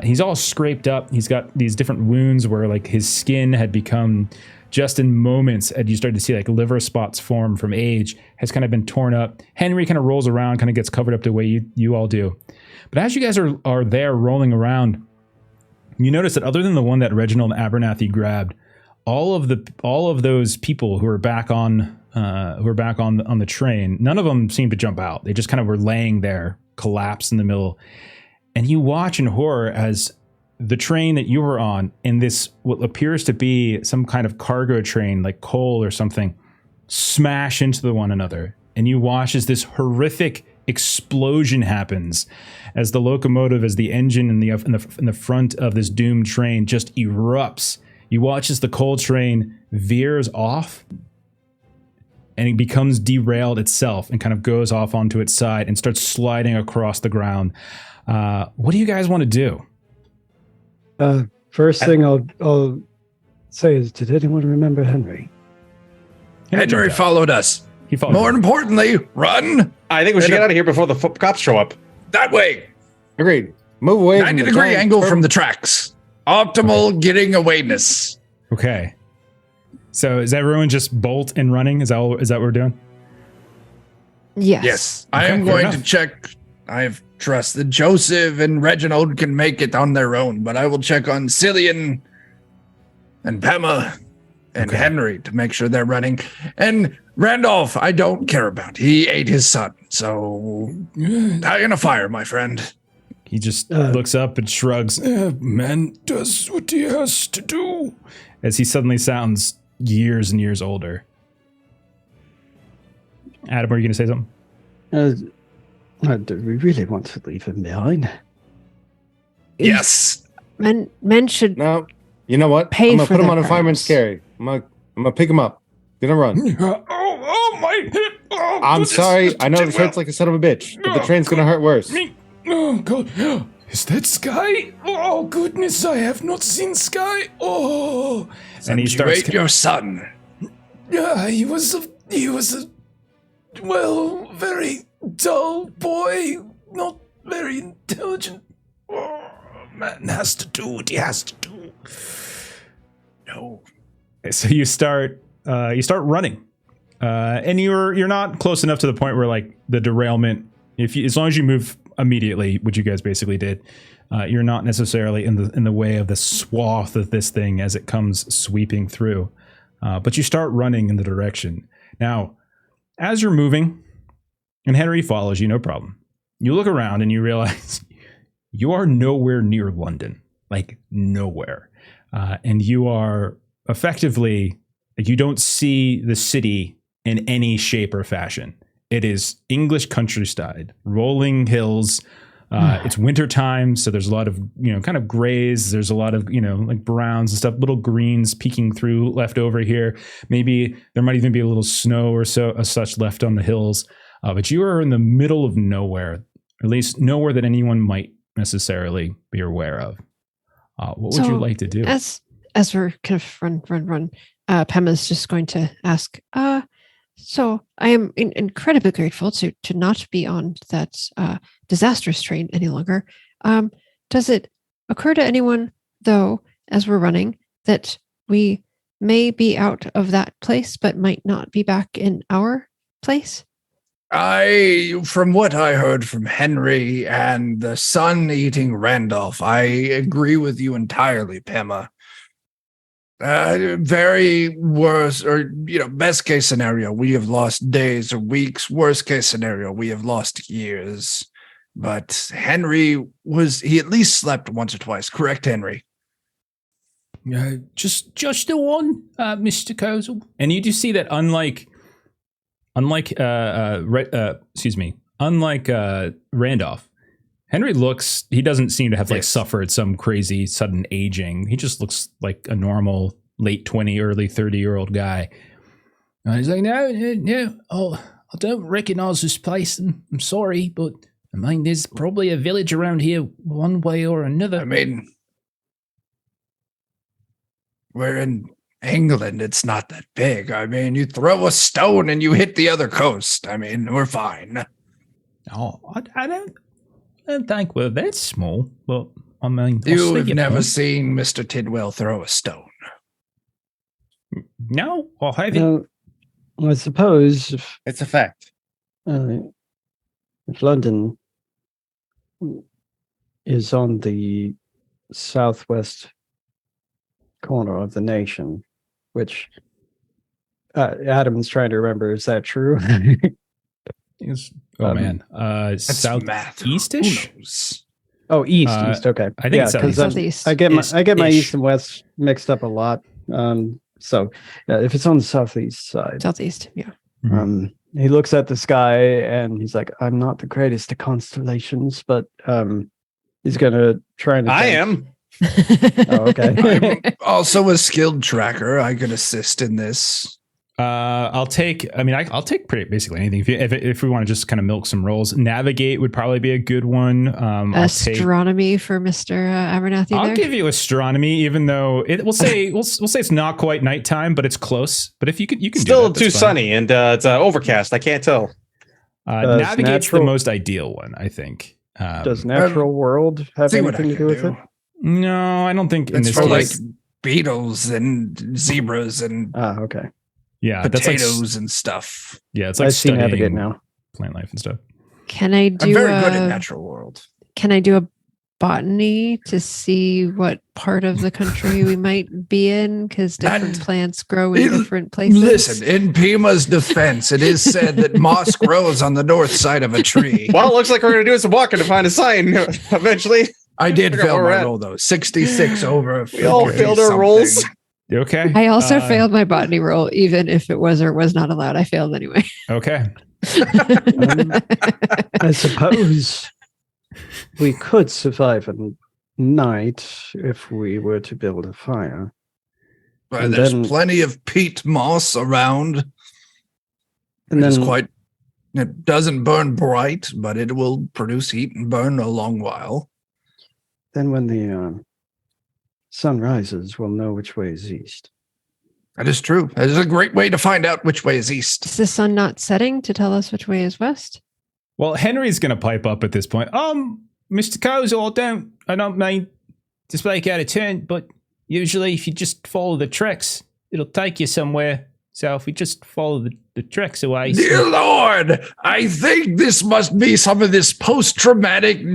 He's all scraped up. He's got these different wounds where like his skin had become, just in moments, and you started to see like liver spots form from age, has kind of been torn up. Henry kind of rolls around, kind of gets covered up the way you all do. But as you guys are there rolling around, you notice that other than the one that Reginald Abernathy grabbed, all of those people who are back on the train, none of them seemed to jump out. They just kind of were laying there, collapsed in the middle. And you watch in horror as the train that you were on, in this what appears to be some kind of cargo train, like coal or something, smash into one another. And you watch as this horrific explosion happens, as the locomotive, as the engine in the front of this doomed train just erupts. You watch as the coal train veers off, and it becomes derailed itself and kind of goes off onto its side and starts sliding across the ground. What do you guys want to do? First thing I'll say is, did anyone remember Henry? Henry followed us. He followed. More importantly, run I think we should get out of here before the cops show up. that way. Agreed. Move away. 90-degree angle from the tracks. Optimal getting awayness. Okay. So is everyone just bolt and running? Is that what we're doing? Yes. Yes. I Okay, am fair going enough. to check. I trust that Joseph and Reginald can make it on their own, but I will check on Cillian and Pema and Okay. Henry to make sure they're running. And Randolph, I don't care about. He ate his son. So die in a fire, my friend. He just looks up and shrugs. Man does what he has to do. As he suddenly sounds years and years older. Adam, were you going to say something? Do we really want to leave him behind? Yes. Men should. No, you know what? Pay I'm gonna for put him their on a fireman's crimes. carry. I'm gonna pick him up. Gonna run. Oh, my hip. Oh, I'm goodness. sorry. I know this Tidwell. hurts like a son of a bitch, but the Oh, train's gonna hurt worse. Me. Oh, God. Is that Sky? Oh, goodness, I have not seen Sky. Oh. And he starts. Subjugate your son. Yeah, he was a, well, very dull boy, not very intelligent. Oh, man has to do what he has to do. No. So you start running, and you're not close enough to the point where like the derailment. As long as you move immediately, which you guys basically did, you're not necessarily in the way of the swath of this thing as it comes sweeping through. But you start running in the direction. Now, as you're moving, and Henry follows you, no problem. You look around and you realize you are nowhere near London, like nowhere, and you are effectively, like, you don't see the city in any shape or fashion. It is English countryside, rolling hills. It's winter time, so there's a lot of, kind of grays. There's a lot of, like browns and stuff, little greens peeking through left over here. Maybe there might even be a little snow or so as such left on the hills. But you are in the middle of nowhere, or at least nowhere that anyone might necessarily be aware of. What would you like to do? As we're kind of run, Pema's just going to ask, so I am incredibly grateful to not be on that disastrous train any longer. Does it occur to anyone, though, as we're running, that we may be out of that place but might not be back in our place? From what I heard from Henry and the sun eating Randolph, I agree with you entirely, Pema. Very worst, or best case scenario, we have lost days or weeks. Worst case scenario, we have lost years. But Henry he at least slept once or twice, correct, Henry? Just the one, Mr. Kozel. And you do see that unlike Randolph, Henry he doesn't seem to have like suffered some crazy sudden aging. He just looks like a normal late 20, early 30-year-old guy. And he's like, no, I don't recognize this place. I'm sorry, but I mean, there's probably a village around here one way or another. I mean, we're in England. It's not that big. I mean, you throw a stone and you hit the other coast. I mean, we're fine. Oh, I don't think we're that small, but I mean, you have never seen Mr. Tidwell throw a stone. No, I haven't. I suppose It's a fact. if London is on the southwest corner of the nation, which Adam's trying to remember, is that true? Man, southeast-ish? Who knows? Oh, east. Okay, I think it's southeast. I get my east and west mixed up a lot. So if it's on the southeast side, Southeast, yeah. He looks at the sky and he's like, "I'm not the greatest at constellations, but he's gonna try and." I am. Oh, okay. I'm also a skilled tracker. I could assist in this. I'll take basically anything. If we want to just kind of milk some rolls, navigate would probably be a good one. Astronomy for Mr. Abernathy. I'll there. give you astronomy, even though we'll say it's not quite nighttime, but it's close. But if you can Still do that, too sunny and it's overcast. I can't tell. Navigate's the most ideal one, I think. Does natural world have anything to do with it? No, I don't think in It's this for like case. beetles and zebras and Okay. Yeah, potatoes that's like, and stuff. yeah, it's like I see navigate studying now. plant life and stuff. Can I do? I'm very good at natural world. Can I do a botany to see what part of the country we might be in? Because different plants grow in different places. Listen, in Pima's defense, it is said that moss grows on the north side of a tree. Well, it looks like we're going to do some walking to find a sign eventually. I did Figure out fail where we're my at. roll, though. 66 over. We all 50 failed our something. rolls. You okay? I also failed my botany roll, even if it was or was not allowed. I failed anyway. Okay. I suppose we could survive a night if we were to build a fire. Well, And there's then- plenty of peat moss around. And It's then quite. It doesn't burn bright, but it will produce heat and burn a long while. Then when the sun rises, we'll know which way is east. That is true. That is a great way to find out which way is east. Is the sun not setting to tell us which way is west? Well, Henry's going to pipe up at this point. Mr. Kozel, I don't mean to speak out of turn, but usually if you just follow the tracks, it'll take you somewhere. So if we just follow the tracks away. Dear Lord, I think this must be some of this post-traumatic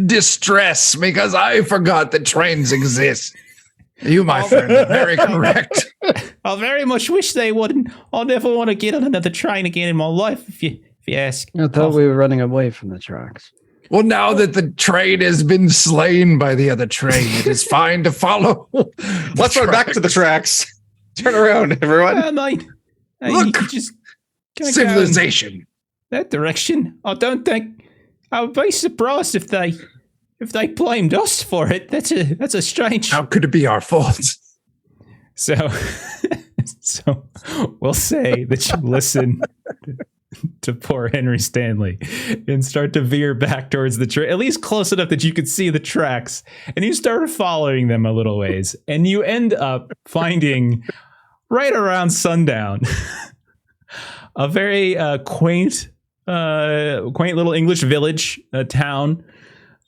distress because I forgot that trains exist. You, my friend, are very correct. I very much wish they wouldn't. I'll never want to get on another train again in my life, if you ask. I thought we were running away from the tracks. Well, now that the train has been slain by the other train, it is fine to follow. Let's run back to the tracks. Turn around, everyone. Mate. Look, you just kinda go in civilization. that direction. I don't think I would be surprised if they blamed us for it. That's a strange. How could it be our fault? So we'll say that you listen to poor Henry Stanley and start to veer back towards the train, at least close enough that you could see the tracks, and you start following them a little ways, and you end up finding right around sundown a very quaint little English village, a town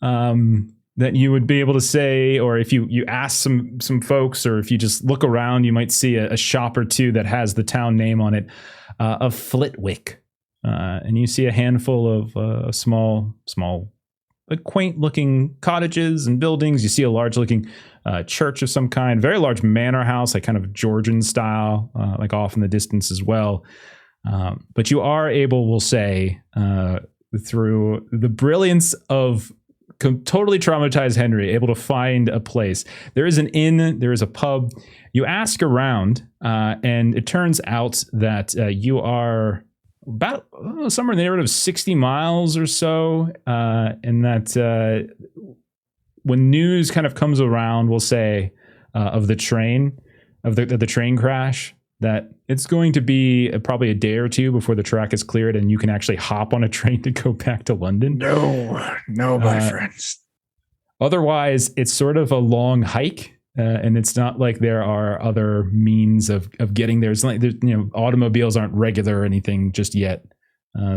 that you would be able to say, or if you ask some folks, or if you just look around, you might see a shop or two that has the town name on it, of Flitwick. And you see a handful of small, quaint-looking cottages and buildings. You see a large-looking church of some kind, very large manor house, like kind of Georgian style, like off in the distance as well. But you are able, we'll say, through the brilliance of totally traumatized Henry, able to find a place. There is an inn, there is a pub. You ask around, and it turns out that you are about somewhere in the neighborhood of 60 miles or so, and that when news kind of comes around, we'll say, of the train crash, that it's going to be probably a day or two before the track is cleared and you can actually hop on a train to go back to London. No, my friends. Otherwise, it's sort of a long hike. And it's not like there are other means of getting there. It's like, automobiles aren't regular or anything just yet.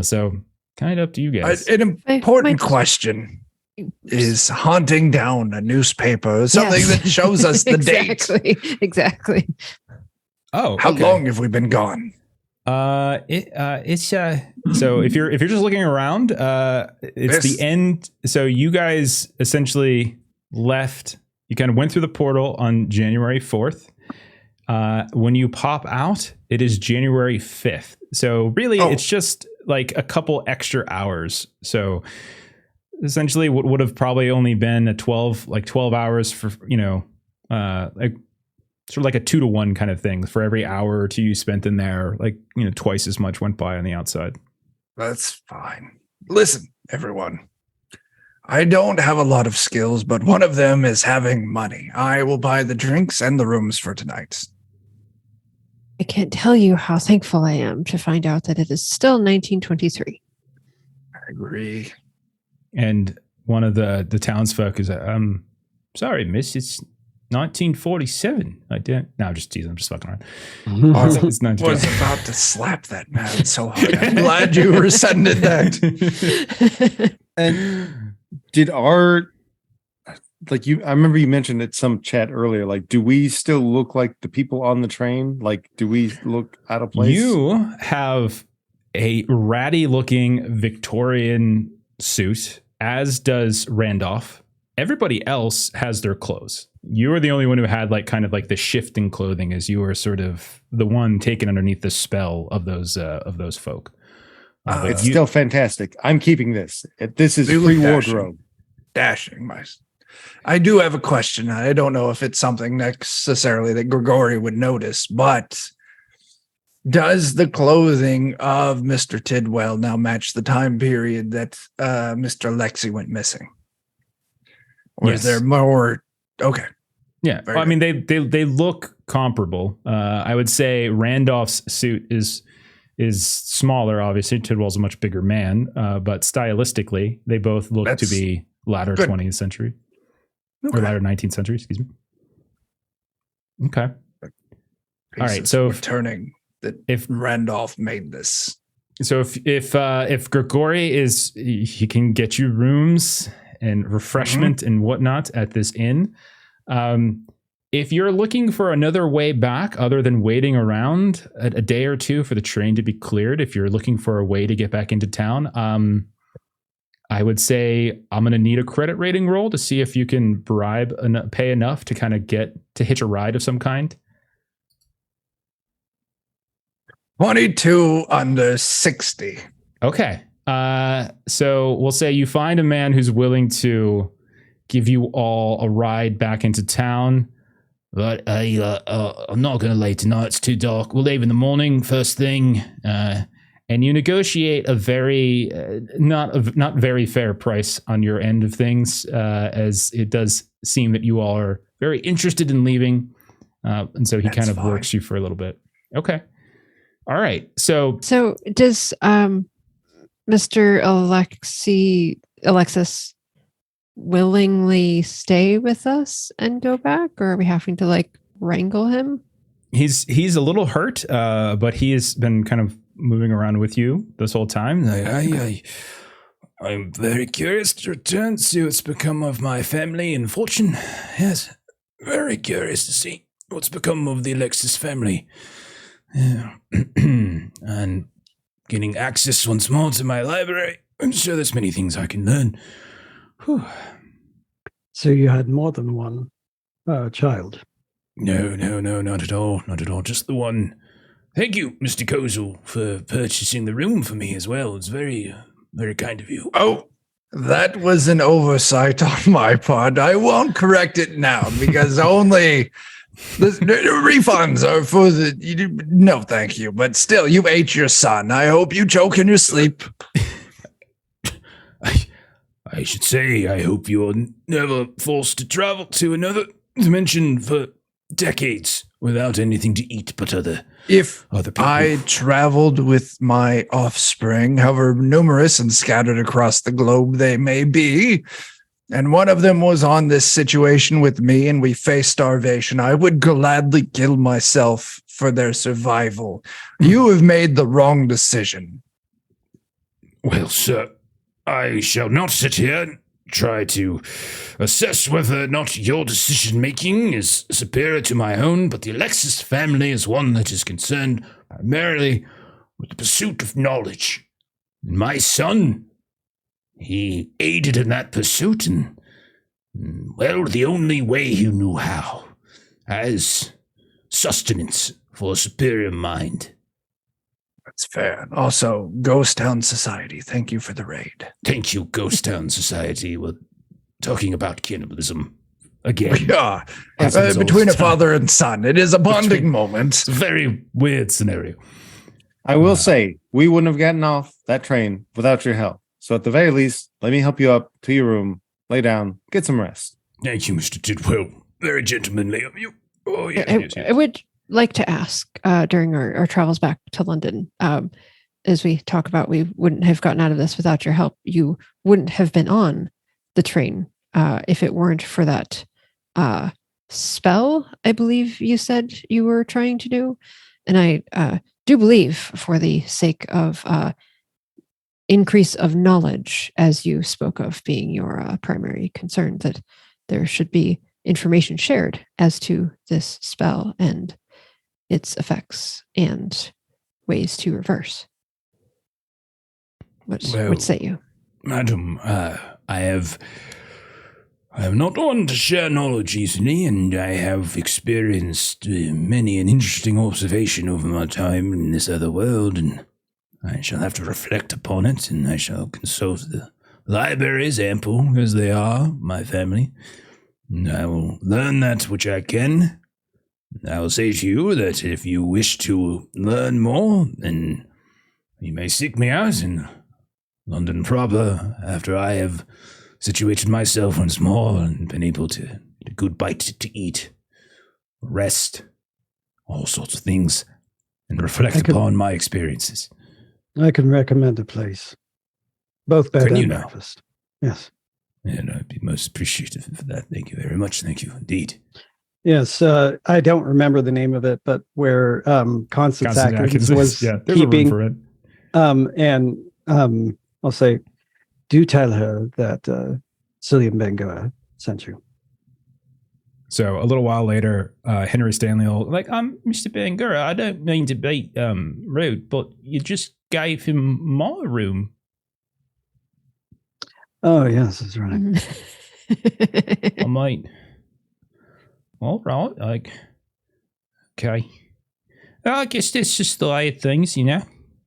So kind of up to you guys. An important question is hunting down a newspaper, something that shows us the date. Exactly. Oh, how okay. long have we been gone? It's so if you're just looking around, it's the end. So you guys essentially left. You kind of went through the portal on January 4th. When you pop out, it is January 5th. So really, it's just like a couple extra hours. So essentially, what would have probably only been 12 hours for, like sort of like a 2-to-1 kind of thing. For every hour or two you spent in there, like, twice as much went by on the outside. That's fine. Listen, everyone. I don't have a lot of skills, but one of them is having money. I will buy the drinks and the rooms for tonight. I can't tell you how thankful I am to find out that it is still 1923. I agree. And one of the townsfolk is, sorry, miss, it's 1947. I'm just teasing. I'm just fucking around. I was about to slap that man so hard. I'm glad you rescinded that. And did I remember you mentioned at some chat earlier, like, do we still look like the people on the train? Like, do we look out of place? You have a ratty looking Victorian suit, as does Randolph. Everybody else has their clothes. You were the only one who had kind of the shifting clothing, as you were sort of the one taken underneath the spell of those folk. It's still fantastic. I'm keeping this. This is free wardrobe. Dashing. I do have a question. I don't know if it's something necessarily that Grigori would notice, but Does the clothing of Mr. Tidwell now match the time period that Mr. Alexi went missing? Or is there more? Okay. Yeah. Very I mean, they look comparable. I would say Randolph's suit is smaller. Obviously, Tidwell's a much bigger man, but stylistically, they both look to be latter 20th century or latter 19th century. Excuse me. Okay. All right. So returning that if Randolph made this. So if Grigori he can get you rooms and refreshment and whatnot at this inn. If you're looking for another way back other than waiting around a day or two for the train to be cleared, if you're looking for a way to get back into town, I would say I'm going to need a credit rating roll to see if you can pay enough to kind of get to hitch a ride of some kind. 22 under 60. Okay. So we'll say you find a man who's willing to give you all a ride back into town. But I'm not going to leave tonight. It's too dark. We'll leave in the morning, first thing. And you negotiate a very not very fair price on your end of things, as it does seem that you all are very interested in leaving. And so he kind of works you for a little bit. Okay. All right. So does Mr. Alexis willingly stay with us and go back, or are we having to like wrangle him? He's a little hurt, but he has been kind of moving around with you this whole time. I'm very curious to return to see what's become of my family and fortune. Yes, very curious to see what's become of the Alexis family. Yeah. And getting access once more to my library. I'm sure there's many things I can learn. Whew. So you had more than one child? No, not at all. Not at all. Just the one. Thank you, Mr. Kozel, for purchasing the room for me as well. It's very, very kind of you. Oh, that was an oversight on my part. I won't correct it now because only the refunds are for the... No, thank you. But still, you ate your son. I hope you choke in your sleep. I should say, I hope you're never forced to travel to another dimension for decades without anything to eat but other people. I traveled with my offspring, however numerous and scattered across the globe they may be, and one of them was on this situation with me and we faced starvation, I would gladly kill myself for their survival. You have made the wrong decision. Well, sir, I shall not sit here and try to assess whether or not your decision-making is superior to my own, but the Alexis family is one that is concerned primarily with the pursuit of knowledge. And my son, he aided in that pursuit, and, well, the only way he knew how, as sustenance for a superior mind. That's fair. Also, Ghost Town Society, thank you for the raid. Thank you, Ghost Town Society. We're talking about cannibalism again. Yeah, between a father and son. It is a bonding moment. It's a very weird scenario. I will say, we wouldn't have gotten off that train without your help. So at the very least, let me help you up to your room, lay down, get some rest. Thank you, Mr. Tidwell. Very gentlemanly of you. Oh, yeah. I would like to ask during our travels back to London, as we talk about, we wouldn't have gotten out of this without your help. You wouldn't have been on the train if it weren't for that spell, I believe you said you were trying to do. And I do believe, for the sake of increase of knowledge, as you spoke of being your primary concern, that there should be information shared as to this spell and its effects and ways to reverse. What say you? Madam, I am not one to share knowledge easily, and I have experienced many an interesting observation over my time in this other world, and I shall have to reflect upon it, and I shall consult the libraries, ample as they are, my family, and I will learn that which I can, I will say to you that if you wish to learn more, then you may seek me out in London proper after I have situated myself once more and been able to get a good bite to eat, rest, all sorts of things, and reflect upon my experiences. I can recommend a place. Both bed and breakfast. Yes. And I'd be most appreciative for that. Thank you very much. Thank you indeed. Yes, I don't remember the name of it, but where Constance Atkins was keeping for it. And I'll say, do tell her that Cillian Bangura sent you. So a little while later, Henry Stanley will I'm Mr. Bangura. I don't mean to be rude, but you just gave him my room. Oh yes, that's right. I might. All right, okay. I guess that's just the way of things, you know.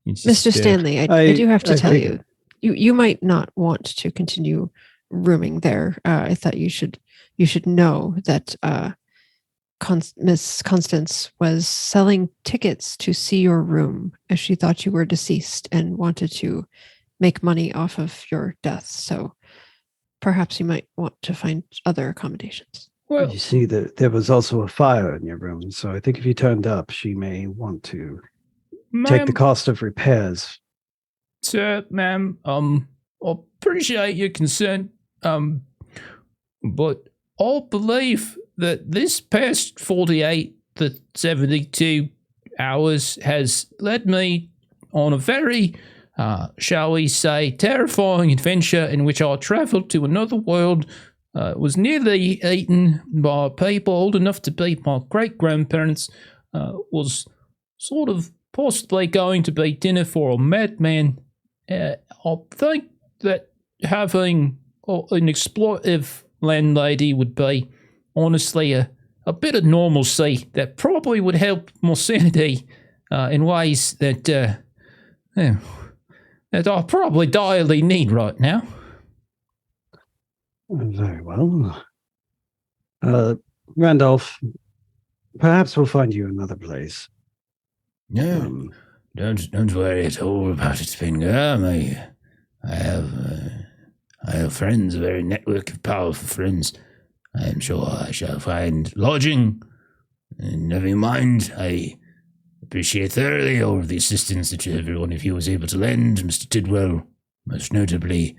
Mr. Stanley, I do have to tell you, you might not want to continue rooming there. I thought you should know that Miss Constance was selling tickets to see your room as she thought you were deceased and wanted to make money off of your death. So perhaps you might want to find other accommodations. Well, you see that there was also a fire in your room, so I think if you turned up, she may want to take the cost of repairs. Sir, ma'am, I appreciate your concern, but I believe that this past 48 to 72 hours has led me on a very, shall we say, terrifying adventure in which I traveled to another world, was nearly eaten by people old enough to be my great-grandparents, was sort of possibly going to be dinner for a madman. I think that having an exploitive landlady would be, honestly, a bit of normalcy that probably would help my sanity in ways that, that I probably direly need right now. Very well. Randolph, perhaps we'll find you another place. No, don't worry at all about it, Finger. I have friends, a very network of powerful friends. I am sure I shall find lodging. And never mind, I appreciate thoroughly all of the assistance that every one of you was able to lend, Mr. Tidwell, most notably.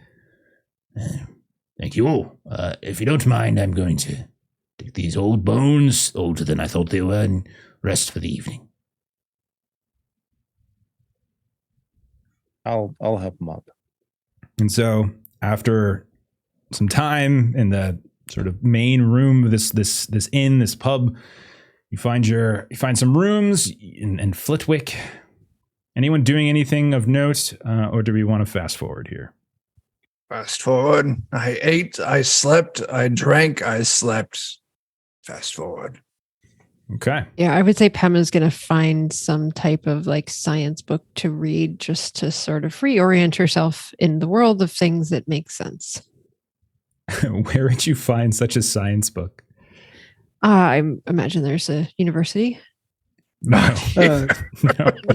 Thank you all. If you don't mind, I'm going to take these old bones, older than I thought they were, and rest for the evening. I'll help him up. And so after some time in the sort of main room of this inn, this pub, you find some rooms in Flitwick. Anyone doing anything of note, or do we want to fast forward here? Fast forward. I ate, I slept, I drank, I slept. Fast forward. Okay. Yeah, I would say Pema's going to find some type of science book to read just to sort of reorient herself in the world of things that make sense. Where would you find such a science book? I imagine there's a university. No. No.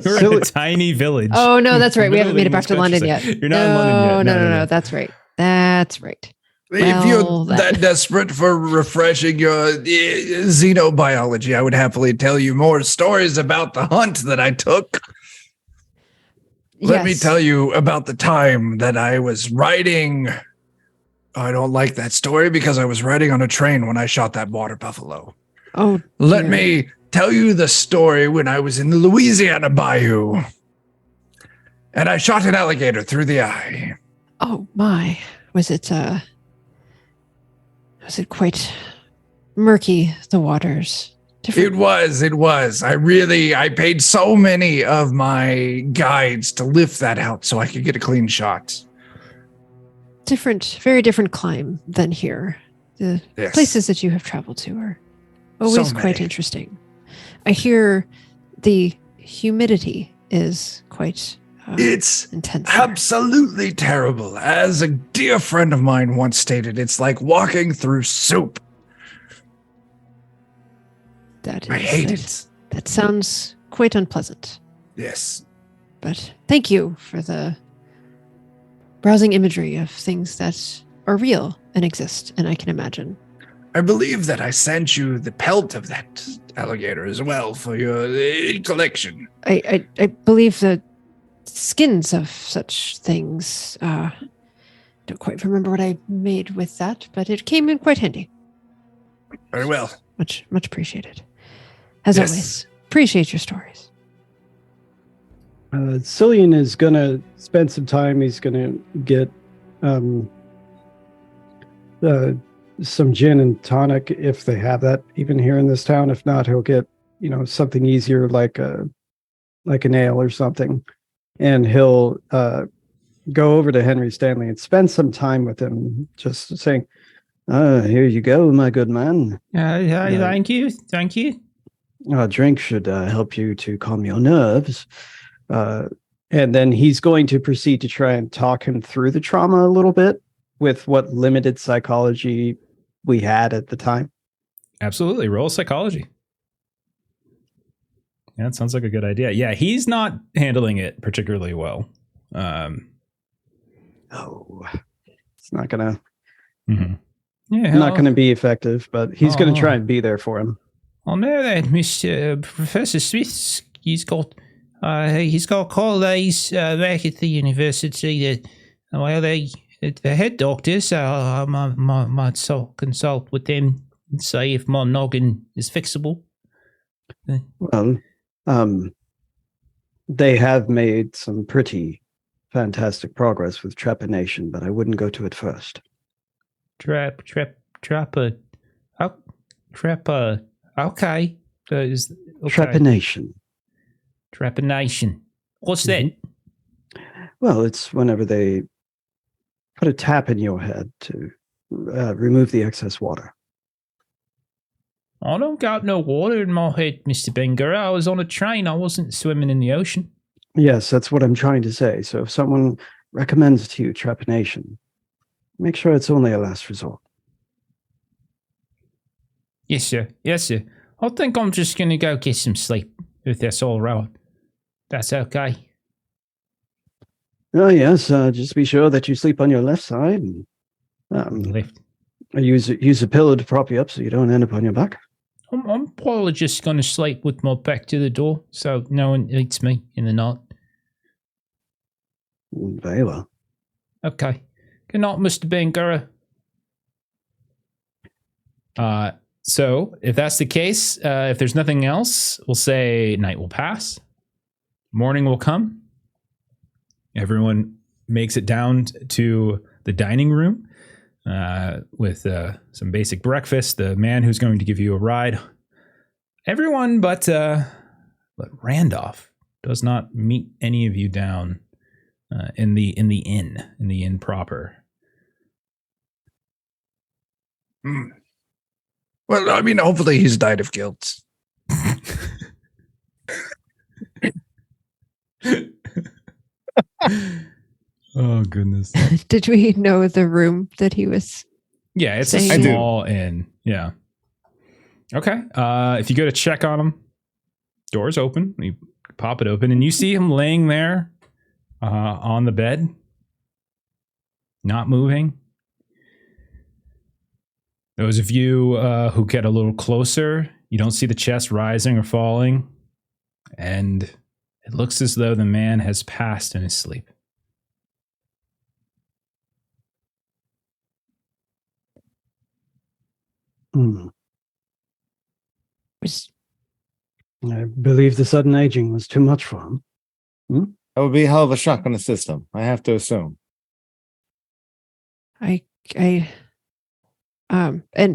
You're in a tiny village. Oh, no, that's right. We haven't made it back to London yet. You're not in London yet. No. That's right. That's right. If you're that desperate for refreshing your xenobiology, I would happily tell you more stories about the hunt that I took. Let me tell you about the time that I was riding. I don't like that story because I was riding on a train when I shot that water buffalo. Oh, let me tell you the story when I was in the Louisiana bayou and I shot an alligator through the eye. Oh my. Was it quite murky, the waters? It was. I paid so many of my guides to lift that out so I could get a clean shot. Very different climb than here. The places that you have traveled to are always quite interesting. I hear the humidity is quite it's intense. Absolutely terrible. As a dear friend of mine once stated, it's like walking through soup. I hate it. That sounds quite unpleasant. Yes. But thank you for the browsing imagery of things that are real and exist, and I can imagine. I believe that I sent you the pelt of that alligator as well for your collection. I believe the skins of such things. Don't quite remember what I made with that, but it came in quite handy. Very well. Much appreciated. As Yes. always, appreciate your stories. Cillian is going to spend some time. He's going to get some gin and tonic if they have that even here in this town. If not, he'll get, something easier like an ale or something. And he'll go over to Henry Stanley and spend some time with him, just saying, here you go, my good man. Thank you. Thank you. A drink should help you to calm your nerves. And then he's going to proceed to try and talk him through the trauma a little bit with what limited psychology we had at the time. Absolutely. Roll psychology. Yeah, that sounds like a good idea. Yeah, he's not handling it particularly well. It's not gonna not gonna be effective, but he's gonna try and be there for him. I know that Mr. Professor Smith, he's got colleagues back at the university that, the head doctors, I might consult with them and say if my noggin is fixable. Well, they have made some pretty fantastic progress with trepanation, but I wouldn't go to it first. Okay. Trepanation. Trepanation. What's that? Well, it's whenever they put a tap in your head to remove the excess water. I don't got no water in my head, Mr. Bengura. I was on a train. I wasn't swimming in the ocean. Yes, that's what I'm trying to say. So if someone recommends to you trepanation, make sure it's only a last resort. Yes, sir. Yes, sir. I think I'm just going to go get some sleep, if that's all right. That's okay. Oh, yes. Just be sure that you sleep on your left side. And, Left. use a pillow to prop you up so you don't end up on your back. I'm probably just going to sleep with my back to the door so no one eats me in the night. Very well. Okay. Good night, Mr. Bengura. So, if that's the case, if there's nothing else, we'll say night will pass. Morning will come. Everyone makes it down to the dining room with some basic breakfast. The man who's going to give you a ride. Everyone but Randolph does not meet any of you down in the inn proper. Well, I mean, hopefully he's died of guilt. Oh, goodness. Did we know the room that he was? Yeah, it's saying? a small inn. Yeah. Okay. If you go to check on him, door's open. You pop it open, and you see him laying there on the bed, not moving. Those of you who get a little closer, you don't see the chest rising or falling, and it looks as though the man has passed in his sleep. I believe the sudden aging was too much for him. That would be a hell of a shock on the system, I have to assume. And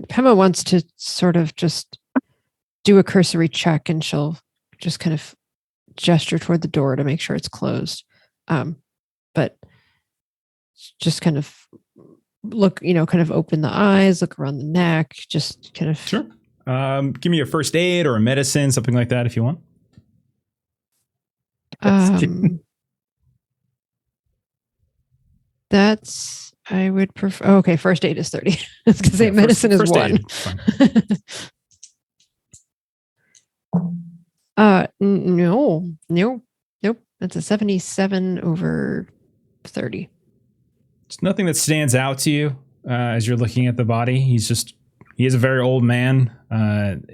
Pema wants to sort of just do a cursory check, and she'll just kind of gesture toward the door to make sure it's closed. But just kind of look, kind of open the eyes, look around the neck, just kind of. Sure. Give me a first aid or a medicine, something like that if you want. That's, I would prefer. Oh, okay, first aid is 30. I was going to say medicine is 1. No. Nope. That's a 77 over 30. It's nothing that stands out to you as you're looking at the body. He is a very old man,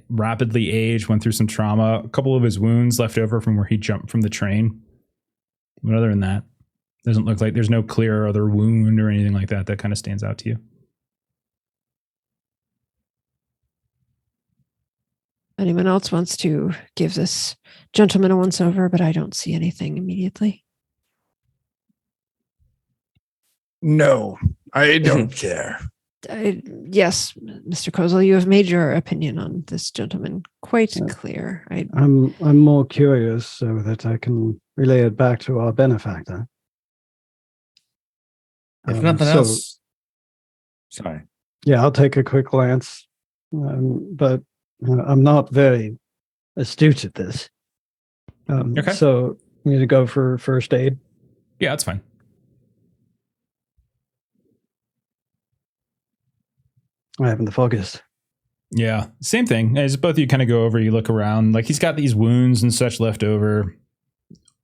rapidly aged, went through some trauma, a couple of his wounds left over from where he jumped from the train. But other than that, doesn't look like there's no clear other wound or anything like that kind of stands out to you. Anyone else wants to give this gentleman a once over, but I don't see anything immediately. No, I don't care. Yes, Mr. Kozel, you have made your opinion on this gentleman quite clear. I'm more curious so that I can relay it back to our benefactor. If nothing else, sorry. Yeah, I'll take a quick glance, but I'm not very astute at this. Okay. So we need to go for first aid. Yeah, that's fine. I haven't the focus. Yeah, same thing. As both of you kind of go over, you look around, like he's got these wounds and such left over.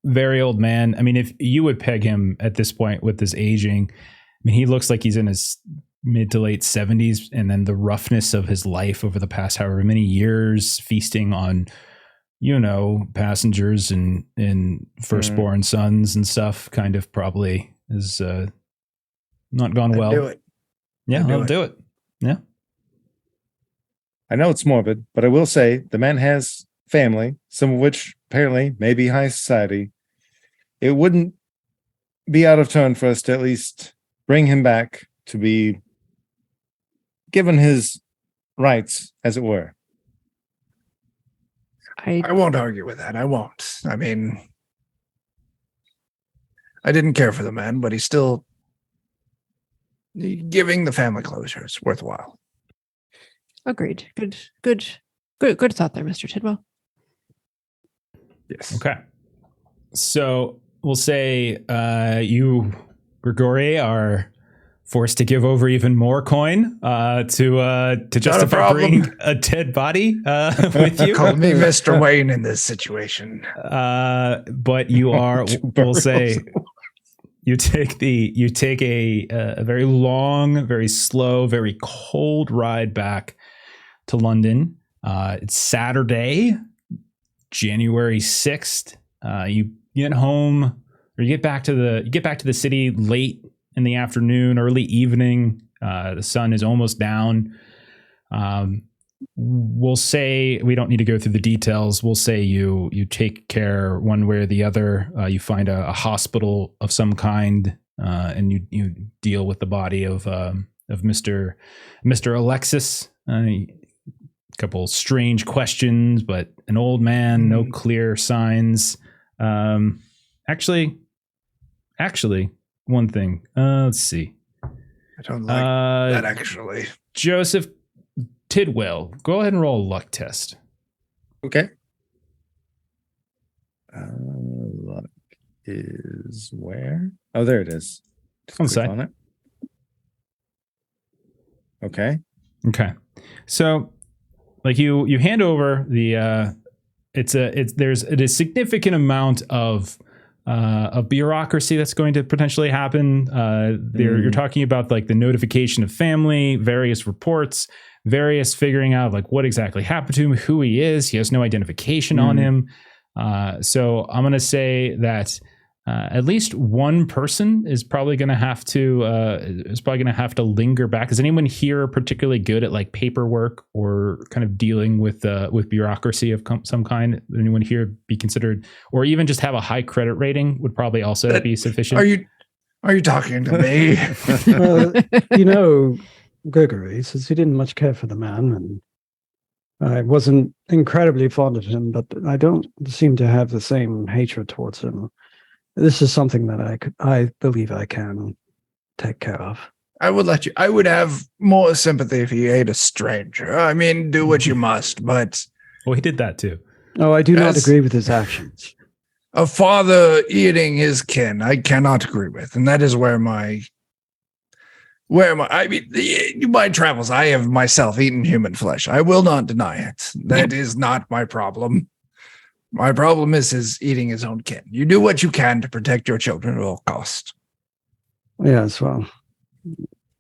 Very old man. I mean, if you would peg him at this point with his aging, I mean, he looks like he's in his mid to late 70s, and then the roughness of his life over the past however many years, feasting on, passengers and firstborn sons and stuff, kind of probably is not gone well. Do it. Yeah, I'll do it. Yeah. I know it's morbid, but I will say the man has family, some of which apparently may be high society. It wouldn't be out of turn for us to at least bring him back to be given his rights, as it were. I won't argue with that. I won't. I mean, I didn't care for the man, but he's still giving the family closure. It's worthwhile. Agreed. Good thought there, Mr. Tidwell. Yes. Okay. So we'll say you, Grigori, are forced to give over even more coin to justify bringing a dead body with you. Call me Mr. Wayne in this situation. But you are, we'll say, you take a very long, very slow, very cold ride back to London. It's Saturday, January 6th. You get home, or you get back to the city late in the afternoon, early evening. The sun is almost down. We'll say, we don't need to go through the details. We'll say you take care one way or the other. You find a hospital of some kind, and you deal with the body of Mr. Alexis. A couple strange questions, but an old man, no clear signs. Actually, one thing. Let's see. I don't like that, actually. Joseph Tidwell, go ahead and roll a luck test. Okay. Luck is where? Oh, there it is. On the Click side. on it. Okay. Okay. So, like you hand over the there's a significant amount of bureaucracy that's going to potentially happen. You're talking about like the notification of family, various reports, various figuring out like what exactly happened to him, who he is. He has no identification on him. So I'm going to say that at least one person is probably going to have to linger back. Is anyone here particularly good at like paperwork or kind of dealing with bureaucracy of some kind? Anyone here be considered, or even just have a high credit rating would probably also be sufficient. Are you talking to me? Well, Gregory, since he didn't much care for the man, and I wasn't incredibly fond of him, but I don't seem to have the same hatred towards him. This is something that I believe I can take care of. I would have more sympathy if he ate a stranger. I mean, do what you must, but... Well, he did that too. Oh, I do not agree with his actions. A father eating his kin, I cannot agree with. And that is where my travels, I have myself eaten human flesh. I will not deny it. That is not my problem. My problem is his eating his own kin. You do what you can to protect your children at all costs. Yes, well,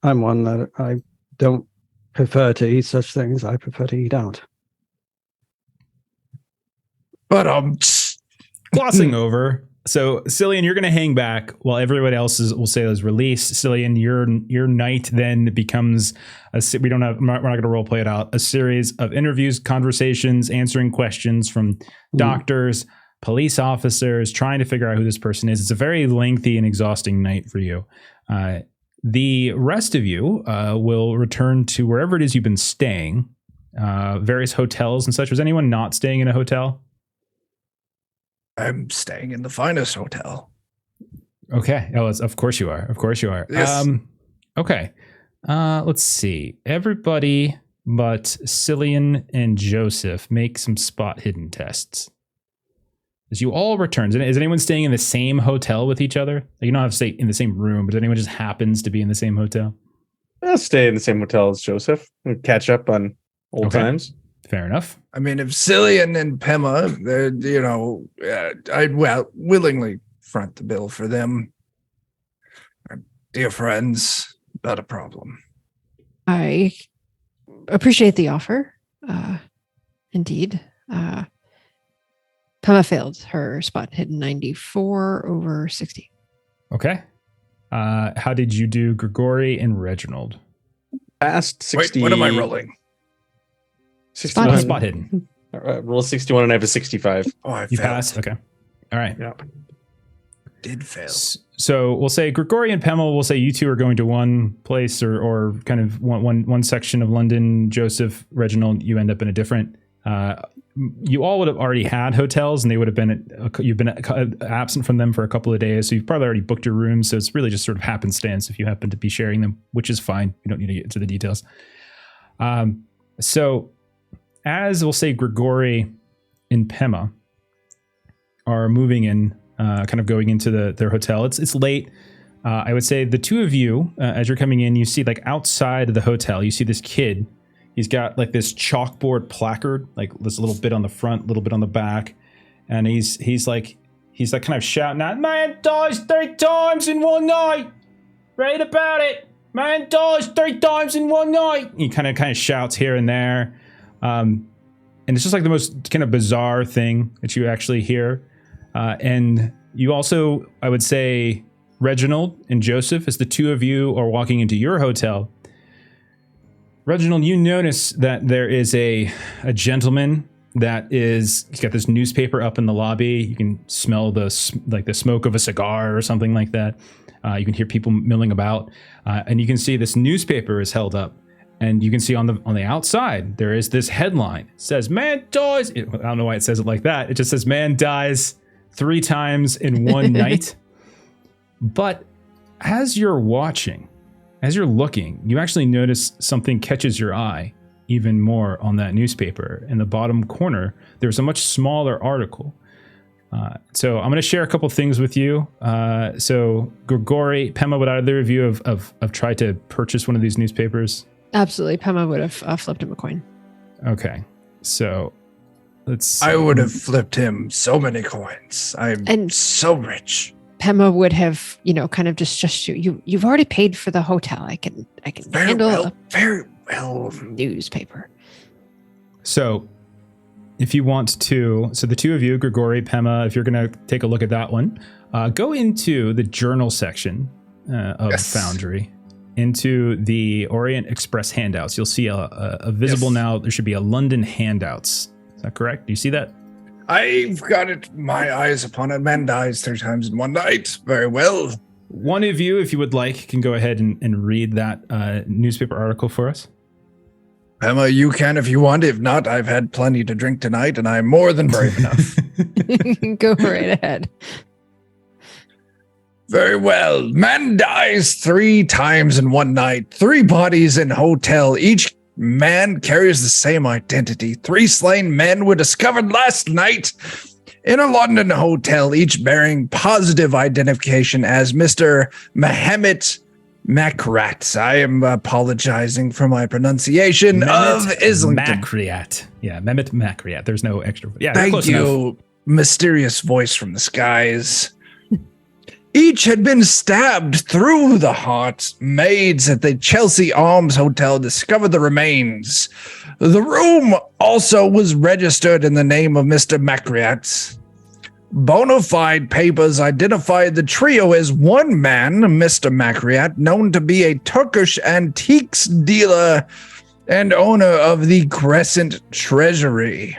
I'm one that I don't prefer to eat such things. I prefer to eat out. But Glossing over. So, Cillian, you're going to hang back while everybody else will say is released. Cillian, your night then becomes we're not going to role play it out. A series of interviews, conversations, answering questions from doctors, police officers, trying to figure out who this person is. It's a very lengthy and exhausting night for you. The rest of you will return to wherever it is you've been staying, various hotels and such. Was anyone not staying in a hotel? I'm staying in the finest hotel. Okay. Oh, of course you are. Of course you are. Yes. Okay. Let's see. Everybody but Cillian and Joseph make some spot hidden tests. As you all return, is anyone staying in the same hotel with each other? Like, you don't have to stay in the same room, but anyone just happens to be in the same hotel? I'll stay in the same hotel as Joseph. We'll catch up on old times. Fair enough. I mean, if Cillian and Pema, I'd willingly front the bill for them. Dear friends, not a problem. I appreciate the offer. Indeed. Pema failed her spot hidden 94 over 60. Okay. How did you do, Grigori and Reginald? Past 60. Wait, what am I rolling? 61. Spot hidden. Roll 61 and I have a 65. Oh, I You failed. passed? Okay. All right. Yeah. Did fail. So we'll say Grigori and Pema, we'll say you two are going to one place or kind of one section of London. Joseph, Reginald, you end up in a different. You all would have already had hotels and they would have been, you've been absent from them for a couple of days. So you've probably already booked your rooms. So it's really just sort of happenstance if you happen to be sharing them, which is fine. You don't need to get into the details. So as we'll say Grigori and Pema are moving in, kind of going into their hotel. It's late. I would say the two of you, as you're coming in, you see like outside of the hotel, you see this kid. He's got like this chalkboard placard, like this little bit on the front, little bit on the back, and he's like kind of shouting out, "Man dies 3 times in one night. Read about it. Man dies 3 times in one night." He kind of shouts here and there, and it's just like the most kind of bizarre thing that you actually hear. And you also, I would say, Reginald and Joseph, as the two of you are walking into your hotel. Reginald, you notice that there is a gentleman he's got this newspaper up in the lobby. You can smell the smoke of a cigar or something like that. You can hear people milling about, and you can see this newspaper is held up. And you can see on the outside, there is this headline. It says, "Man dies." I don't know why it says it like that. It just says, "Man dies 3 times in one night." But as you're watching, as you're looking, you actually notice something catches your eye even more on that newspaper. In the bottom corner, there's a much smaller article. So I'm going to share a couple things with you. So Grigori, Pema, would either of you have tried to purchase one of these newspapers? Absolutely. Pema would have flipped him a coin. Okay. So let's see. I would have flipped him so many coins. I'm so rich. Pema would have, kind of just you've already paid for the hotel. I can handle very well. Newspaper. So if you want to, so the two of you, Grigori, Pema, if you're going to take a look at that one, go into the journal section of Foundry, into the Orient Express handouts. You'll see a visible now. There should be a London handouts. Is that correct? Do you see that? I've got it. My eyes upon it. Man dies 3 times in one night. Very well. One of you, if you would like, can go ahead and read that newspaper article for us. Emma, you can if you want. If not, I've had plenty to drink tonight, and I'm more than brave enough. Go right ahead. Very well. Man dies 3 times in one night. 3 bodies in hotel. Each man carries the same identity. 3 slain men were discovered last night in a London hotel, each bearing positive identification as Mr. Mehmet Makrat. I am apologizing for my pronunciation of Islington. Makrat. Yeah, Mehmet Makrat. There's no extra. Yeah, Thank close you. enough. mysterious voice from the skies. Each had been stabbed through the heart. Maids at the Chelsea Arms Hotel discovered the remains. The room also was registered in the name of Mr. Macriat. Bona fide papers identified the trio as one man, Mr. Macriat, known to be a Turkish antiques dealer and owner of the Crescent Treasury.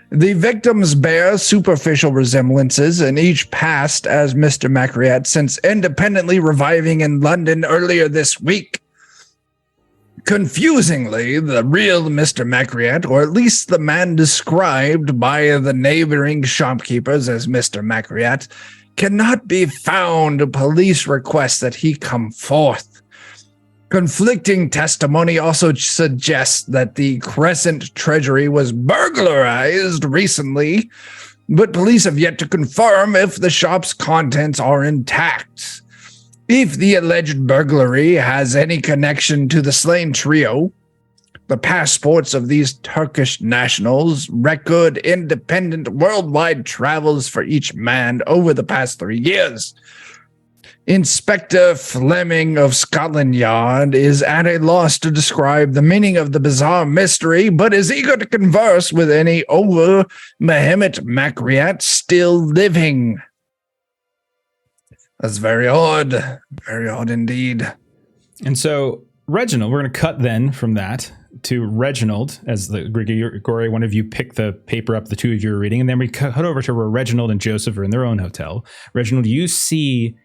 The victims bear superficial resemblances and each passed as Mr. Macriat since independently reviving in London earlier this week. Confusingly, the real Mr. Macriat, or at least the man described by the neighboring shopkeepers as Mr. Macriat, cannot be found. Police request that he come forth. Conflicting testimony also suggests that the Crescent Treasury was burglarized recently, but police have yet to confirm if the shop's contents are intact. If the alleged burglary has any connection to the slain trio, the passports of these Turkish nationals record independent worldwide travels for each man over the past 3 years. Inspector Fleming of Scotland Yard is at a loss to describe the meaning of the bizarre mystery, but is eager to converse with any over Mehmet Macriat still living. That's very odd indeed. And so, Reginald, we're going to cut then from that to Reginald, as the Gregory, one of you pick the paper up, the two of you are reading, and then we cut over to where Reginald and Joseph are in their own hotel. Reginald, you see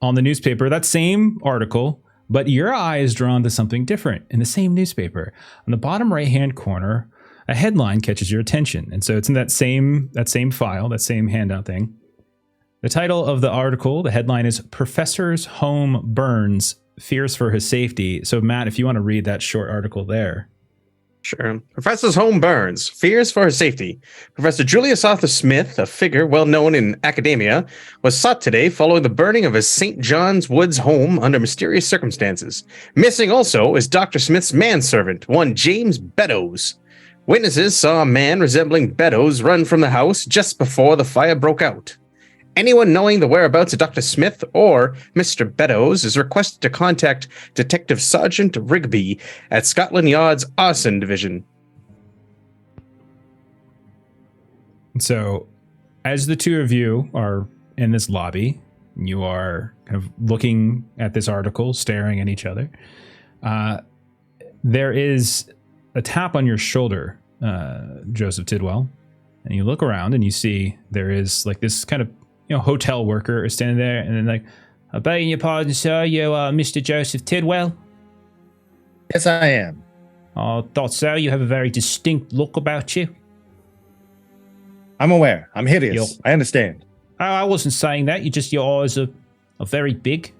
on the newspaper that same article, but your eye is drawn to something different in the same newspaper. On the bottom right-hand corner, a headline catches your attention. And so it's in that same file, that same handout thing. The title of the article, the headline is Professor's Home Burns, Fears for His Safety. So Matt, if you want to read that short article there. Sure. Professor's home burns, fears for his safety. Professor Julius Arthur Smith, a figure well known in academia, was sought today following the burning of his St. John's Woods home under mysterious circumstances. Missing also is Dr. Smith's manservant, one James Beddoes. Witnesses saw a man resembling Beddoes run from the house just before the fire broke out. Anyone knowing the whereabouts of Dr. Smith or Mr. Beddoes is requested to contact Detective Sergeant Rigby at Scotland Yard's Arson Division. So, as the two of you are in this lobby, you are kind of looking at this article, staring at each other. There is a tap on your shoulder, Joseph Tidwell, and you look around and you see there is like this kind of hotel worker is standing there, and then like, I beg your pardon, sir, you Mr. Joseph Tidwell? Yes, I am. I thought so. You have a very distinct look about you. I'm aware. I'm hideous. I understand. I wasn't saying that. Your eyes are very big.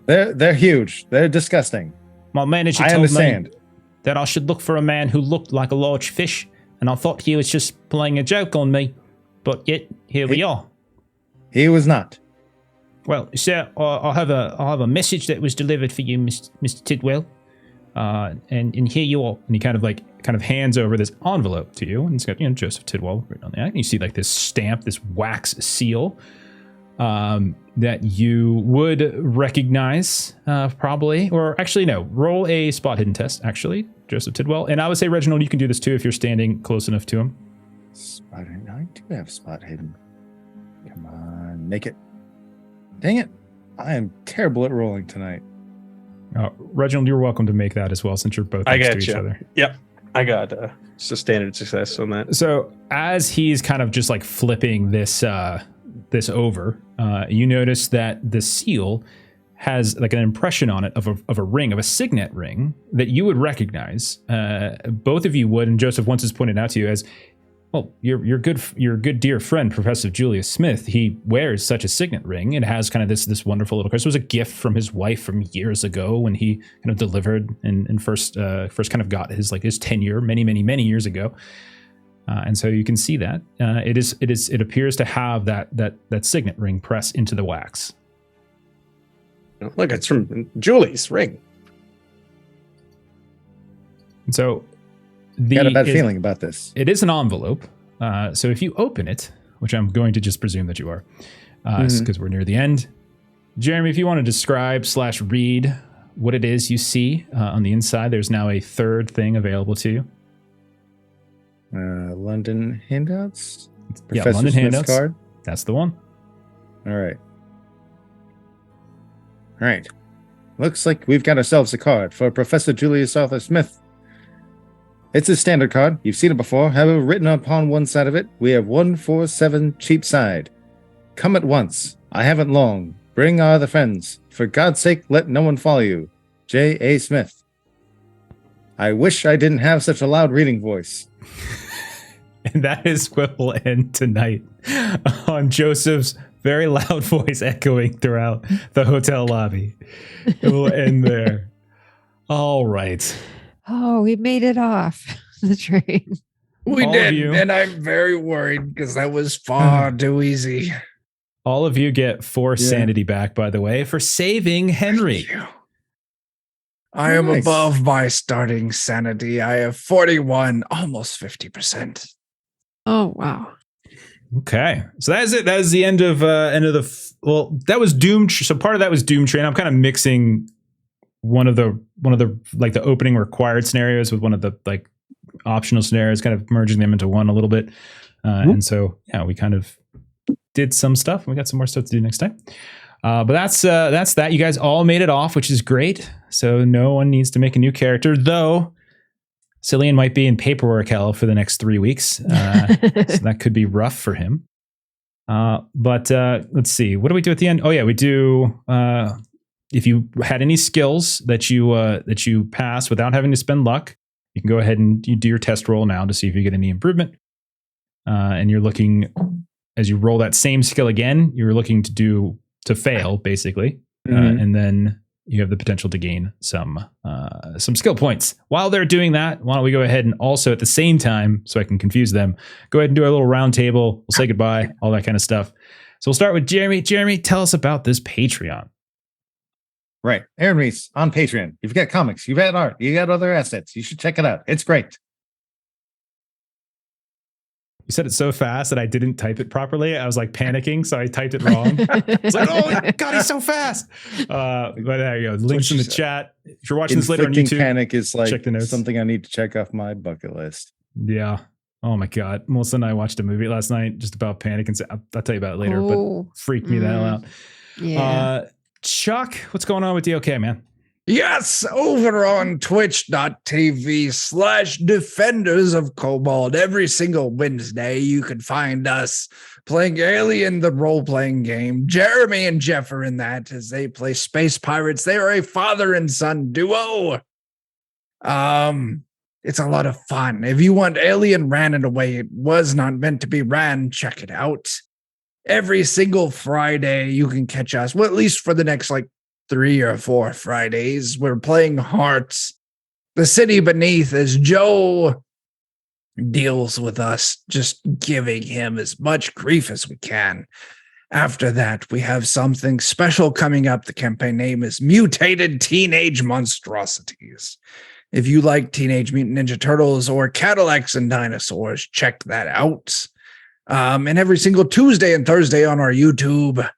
They're huge. They're disgusting. My manager told me that I should look for a man who looked like a large fish, and I thought he was just playing a joke on me. But yet, here we are. He was not. Well, sir, I have a message that was delivered for you, Mr. Tidwell, and here you are. And he kind of hands over this envelope to you, and it's got Joseph Tidwell written on that. And you see like this stamp, this wax seal that you would recognize probably, or actually no. Roll a spot hidden test, actually, Joseph Tidwell. And I would say Reginald, you can do this too if you're standing close enough to him. Spot hidden. I do have spot hidden. Come on, make it. Dang it. I am terrible at rolling tonight. Reginald, you're welcome to make that as well, since you're both next to each other. Yep. I got just a standard success on that. So as he's kind of just like flipping this this over, you notice that the seal has like an impression on it of a ring, of a signet ring that you would recognize. Both of you would, and Joseph once has pointed out to you as, well, your good dear friend, Professor Julius Smith, he wears such a signet ring. It has kind of this wonderful little crystal. It was a gift from his wife from years ago when he kind of delivered and first kind of got his tenure many years ago. And so you can see that it appears to have that signet ring pressed into the wax. Look, it's from Julie's ring. And so got a bad feeling about this. It is an envelope. So if you open it, which I'm going to just presume that you are, because we're near the end. Jeremy, if you want to describe / read what it is you see on the inside, there's now a third thing available to you. London handouts? Yeah, Professor London Smith's handouts. card? That's the one. All right. All right. Looks like we've got ourselves a card for Professor Julius Arthur Smith. It's a standard card. You've seen it before. However, written upon one side of it, we have 147 Cheapside. Come at once. I haven't long. Bring our other friends. For God's sake, let no one follow you. J.A. Smith. I wish I didn't have such a loud reading voice. And that is what will end tonight on Joseph's very loud voice echoing throughout the hotel lobby. It will end there. All right. Oh, we made it off the train. We All did, of you. and I'm very worried because that was far too easy. All of you get 4 Yeah. sanity back, by the way, for saving Henry. Thank you. I am Nice. above my starting sanity. I have 41, almost 50%. Oh, wow. Okay, so that is it. That is the end of well, that was Doom. So part of that was Doom Train. I'm kind of mixing one of the like the opening required scenarios with one of the like optional scenarios, kind of merging them into one a little bit. And so yeah, we kind of did some stuff. We got some more stuff to do next time. But that's that. You guys all made it off, which is great. So no one needs to make a new character, though. Cillian might be in paperwork hell for the next 3 weeks. So that could be rough for him. But let's see. What do we do at the end? Oh, yeah, we do. If you had any skills that you pass without having to spend luck, you can go ahead and you do your test roll now to see if you get any improvement. And you're looking, as you roll that same skill again, you're looking to fail, basically. And then you have the potential to gain some skill points. While they're doing that, why don't we go ahead and also at the same time, so I can confuse them, go ahead and do our little round table. We'll say goodbye, all that kind of stuff. So we'll start with Jeremy. Jeremy, tell us about this Patreon. Right. Aaron Reese on Patreon. You've got comics, you've got art, you got other assets. You should check it out. It's great. You said it so fast that I didn't type it properly. I was like panicking, so I typed it wrong. It's like, oh my God, he's so fast. But there you go. Links in the chat. If you're watching this later on Inflicting YouTube, panic is like check the notes. something I need to check off my bucket list. Yeah. Oh my God. Melissa and I watched a movie last night just about panic, and I'll tell you about it later, but freaked me the hell out. Yeah. Chuck, what's going on with you? Okay, man. Yes, over on twitch.tv/defenders of Kobold. Every single Wednesday, you can find us playing Alien, the role-playing game. Jeremy and Jeff are in that as they play space pirates. They are a father and son duo. It's a lot of fun. If you want Alien ran in a way it was not meant to be ran, check it out. Every single Friday, you can catch us. Well, at least for the next 3 or 4 Fridays, we're playing Hearts, the City Beneath, as Joe deals with us, just giving him as much grief as we can. After that, we have something special coming up. The campaign name is Mutated Teenage Monstrosities. If you like Teenage Mutant Ninja Turtles or Cadillacs and Dinosaurs, check that out. And every single Tuesday and Thursday on our YouTube,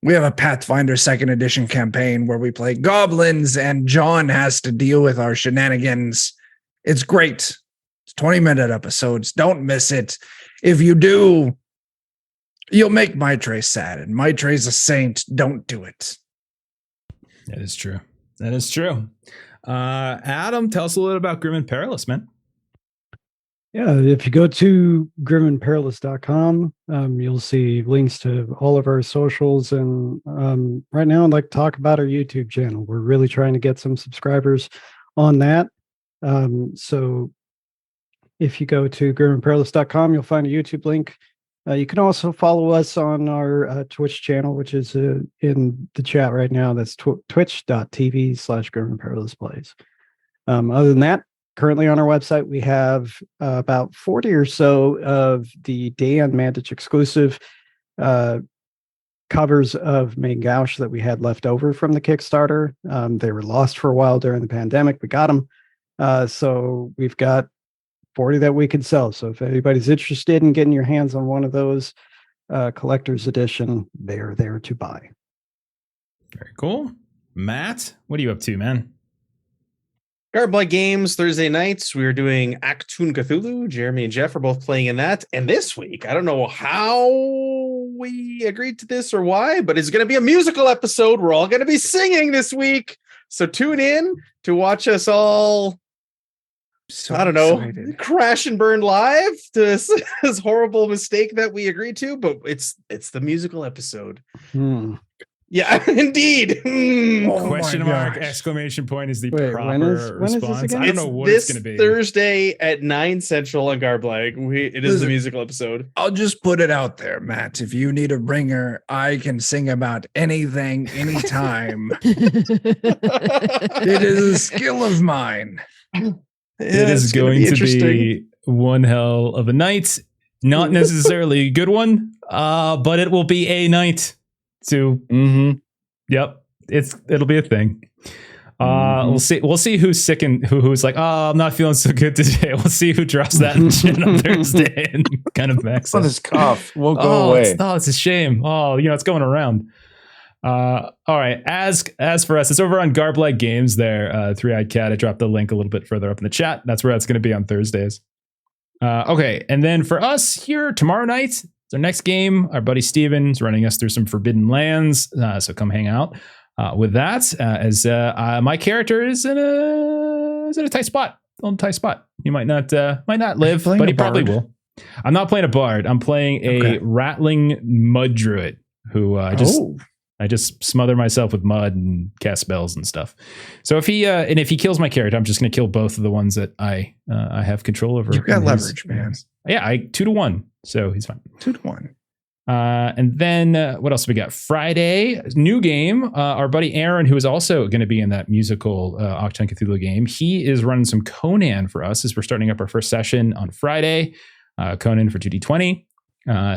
we have a Pathfinder 2nd Edition campaign where we play goblins and John has to deal with our shenanigans. It's great. It's 20-minute episodes. Don't miss it. If you do, you'll make Maitre sad, and Maitre's a saint. Don't do it. That is true. That is true. Adam, tell us a little about Grim and Perilous, man. Yeah, if you go to grimandperilous.com, you'll see links to all of our socials. And right now, I'd like to talk about our YouTube channel. We're really trying to get some subscribers on that. So if you go to grimandperilous.com, you'll find a YouTube link. You can also follow us on our Twitch channel, which is in the chat right now. That's twitch.tv/grimandperilous plays. Other than that, currently on our website, we have about 40 or so of the Dan Mandich exclusive covers of Main Gauche that we had left over from the Kickstarter. They were lost for a while during the pandemic. We got them. So we've got 40 that we could sell. So if anybody's interested in getting your hands on one of those collector's edition, they're there to buy. Very cool. Matt, what are you up to, man? Garblag Games Thursday nights. We are doing Achtung Cthulhu. Jeremy and Jeff are both playing in that. And this week, I don't know how we agreed to this or why, but it's going to be a musical episode. We're all going to be singing this week. So tune in to watch us all, So I don't know, excited. crash and burn live to this horrible mistake that we agreed to, but it's the musical episode. Yeah, indeed. Oh Question my mark, gosh. exclamation point is the Wait, proper when is this response. again? I don't know what this it's going to be. Thursday at 9 Central on Garblag. It is the Listen. musical episode. I'll just put it out there, Matt. If you need a bringer, I can sing about anything, anytime. It is a skill of mine. It is going to be one hell of a night. Not necessarily a good one, but it will be a night. Yep, it'll be a thing. We'll see who's sick and who's like, oh, I'm not feeling so good today. We'll see who drops that shit on Thursday and kind of backs On up. this cough won't go away. It's a shame. Oh, it's going around. All right. As for us, it's over on Garblag Games there. Three-Eyed Cat. I dropped the link a little bit further up in the chat. That's where it's going to be on Thursdays. Okay. And then for us here tomorrow night, it's our next game. Our buddy Steven's running us through some Forbidden Lands. So come hang out with that. As my character is in a tight spot. On a tight spot. You might not live, but he probably will. I'm not playing a bard. I'm playing a rattling mud druid who I just smother myself with mud and cast spells and stuff. So if he kills my character, I'm just going to kill both of the ones that I have control over. You've got leverage, man. Yeah, 2-1, so he's fine. 2-1. And then what else we got? Friday, new game. Our buddy Aaron, who is also going to be in that musical Achtung Cthulhu game, he is running some Conan for us as we're starting up our first session on Friday. Conan for 2D20.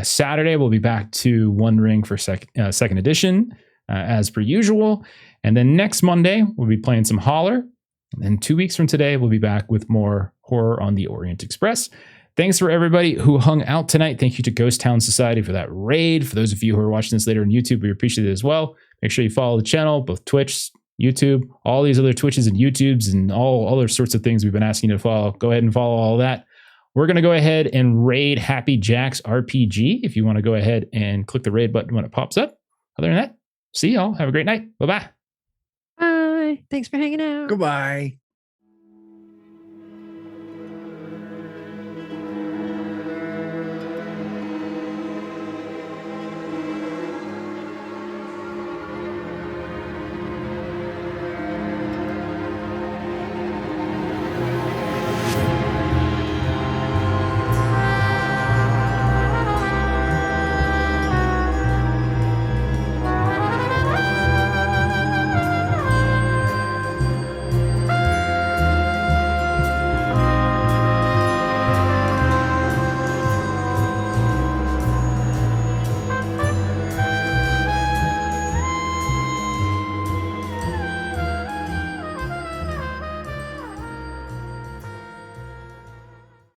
Saturday, we'll be back to One Ring for second edition, as per usual. And then next Monday, we'll be playing some Holler. And then 2 weeks from today, we'll be back with more horror on the Orient Express. Thanks for everybody who hung out tonight. Thank you to Ghost Town Society for that raid. For those of you who are watching this later on YouTube, we appreciate it as well. Make sure you follow the channel, both Twitch, YouTube, all these other Twitches and YouTubes, and all other sorts of things we've been asking you to follow. Go ahead and follow all that. We're going to go ahead and raid Happy Jack's RPG if you want to go ahead and click the raid button when it pops up. Other than that, see y'all. Have a great night. Bye-bye. Bye. Thanks for hanging out. Goodbye.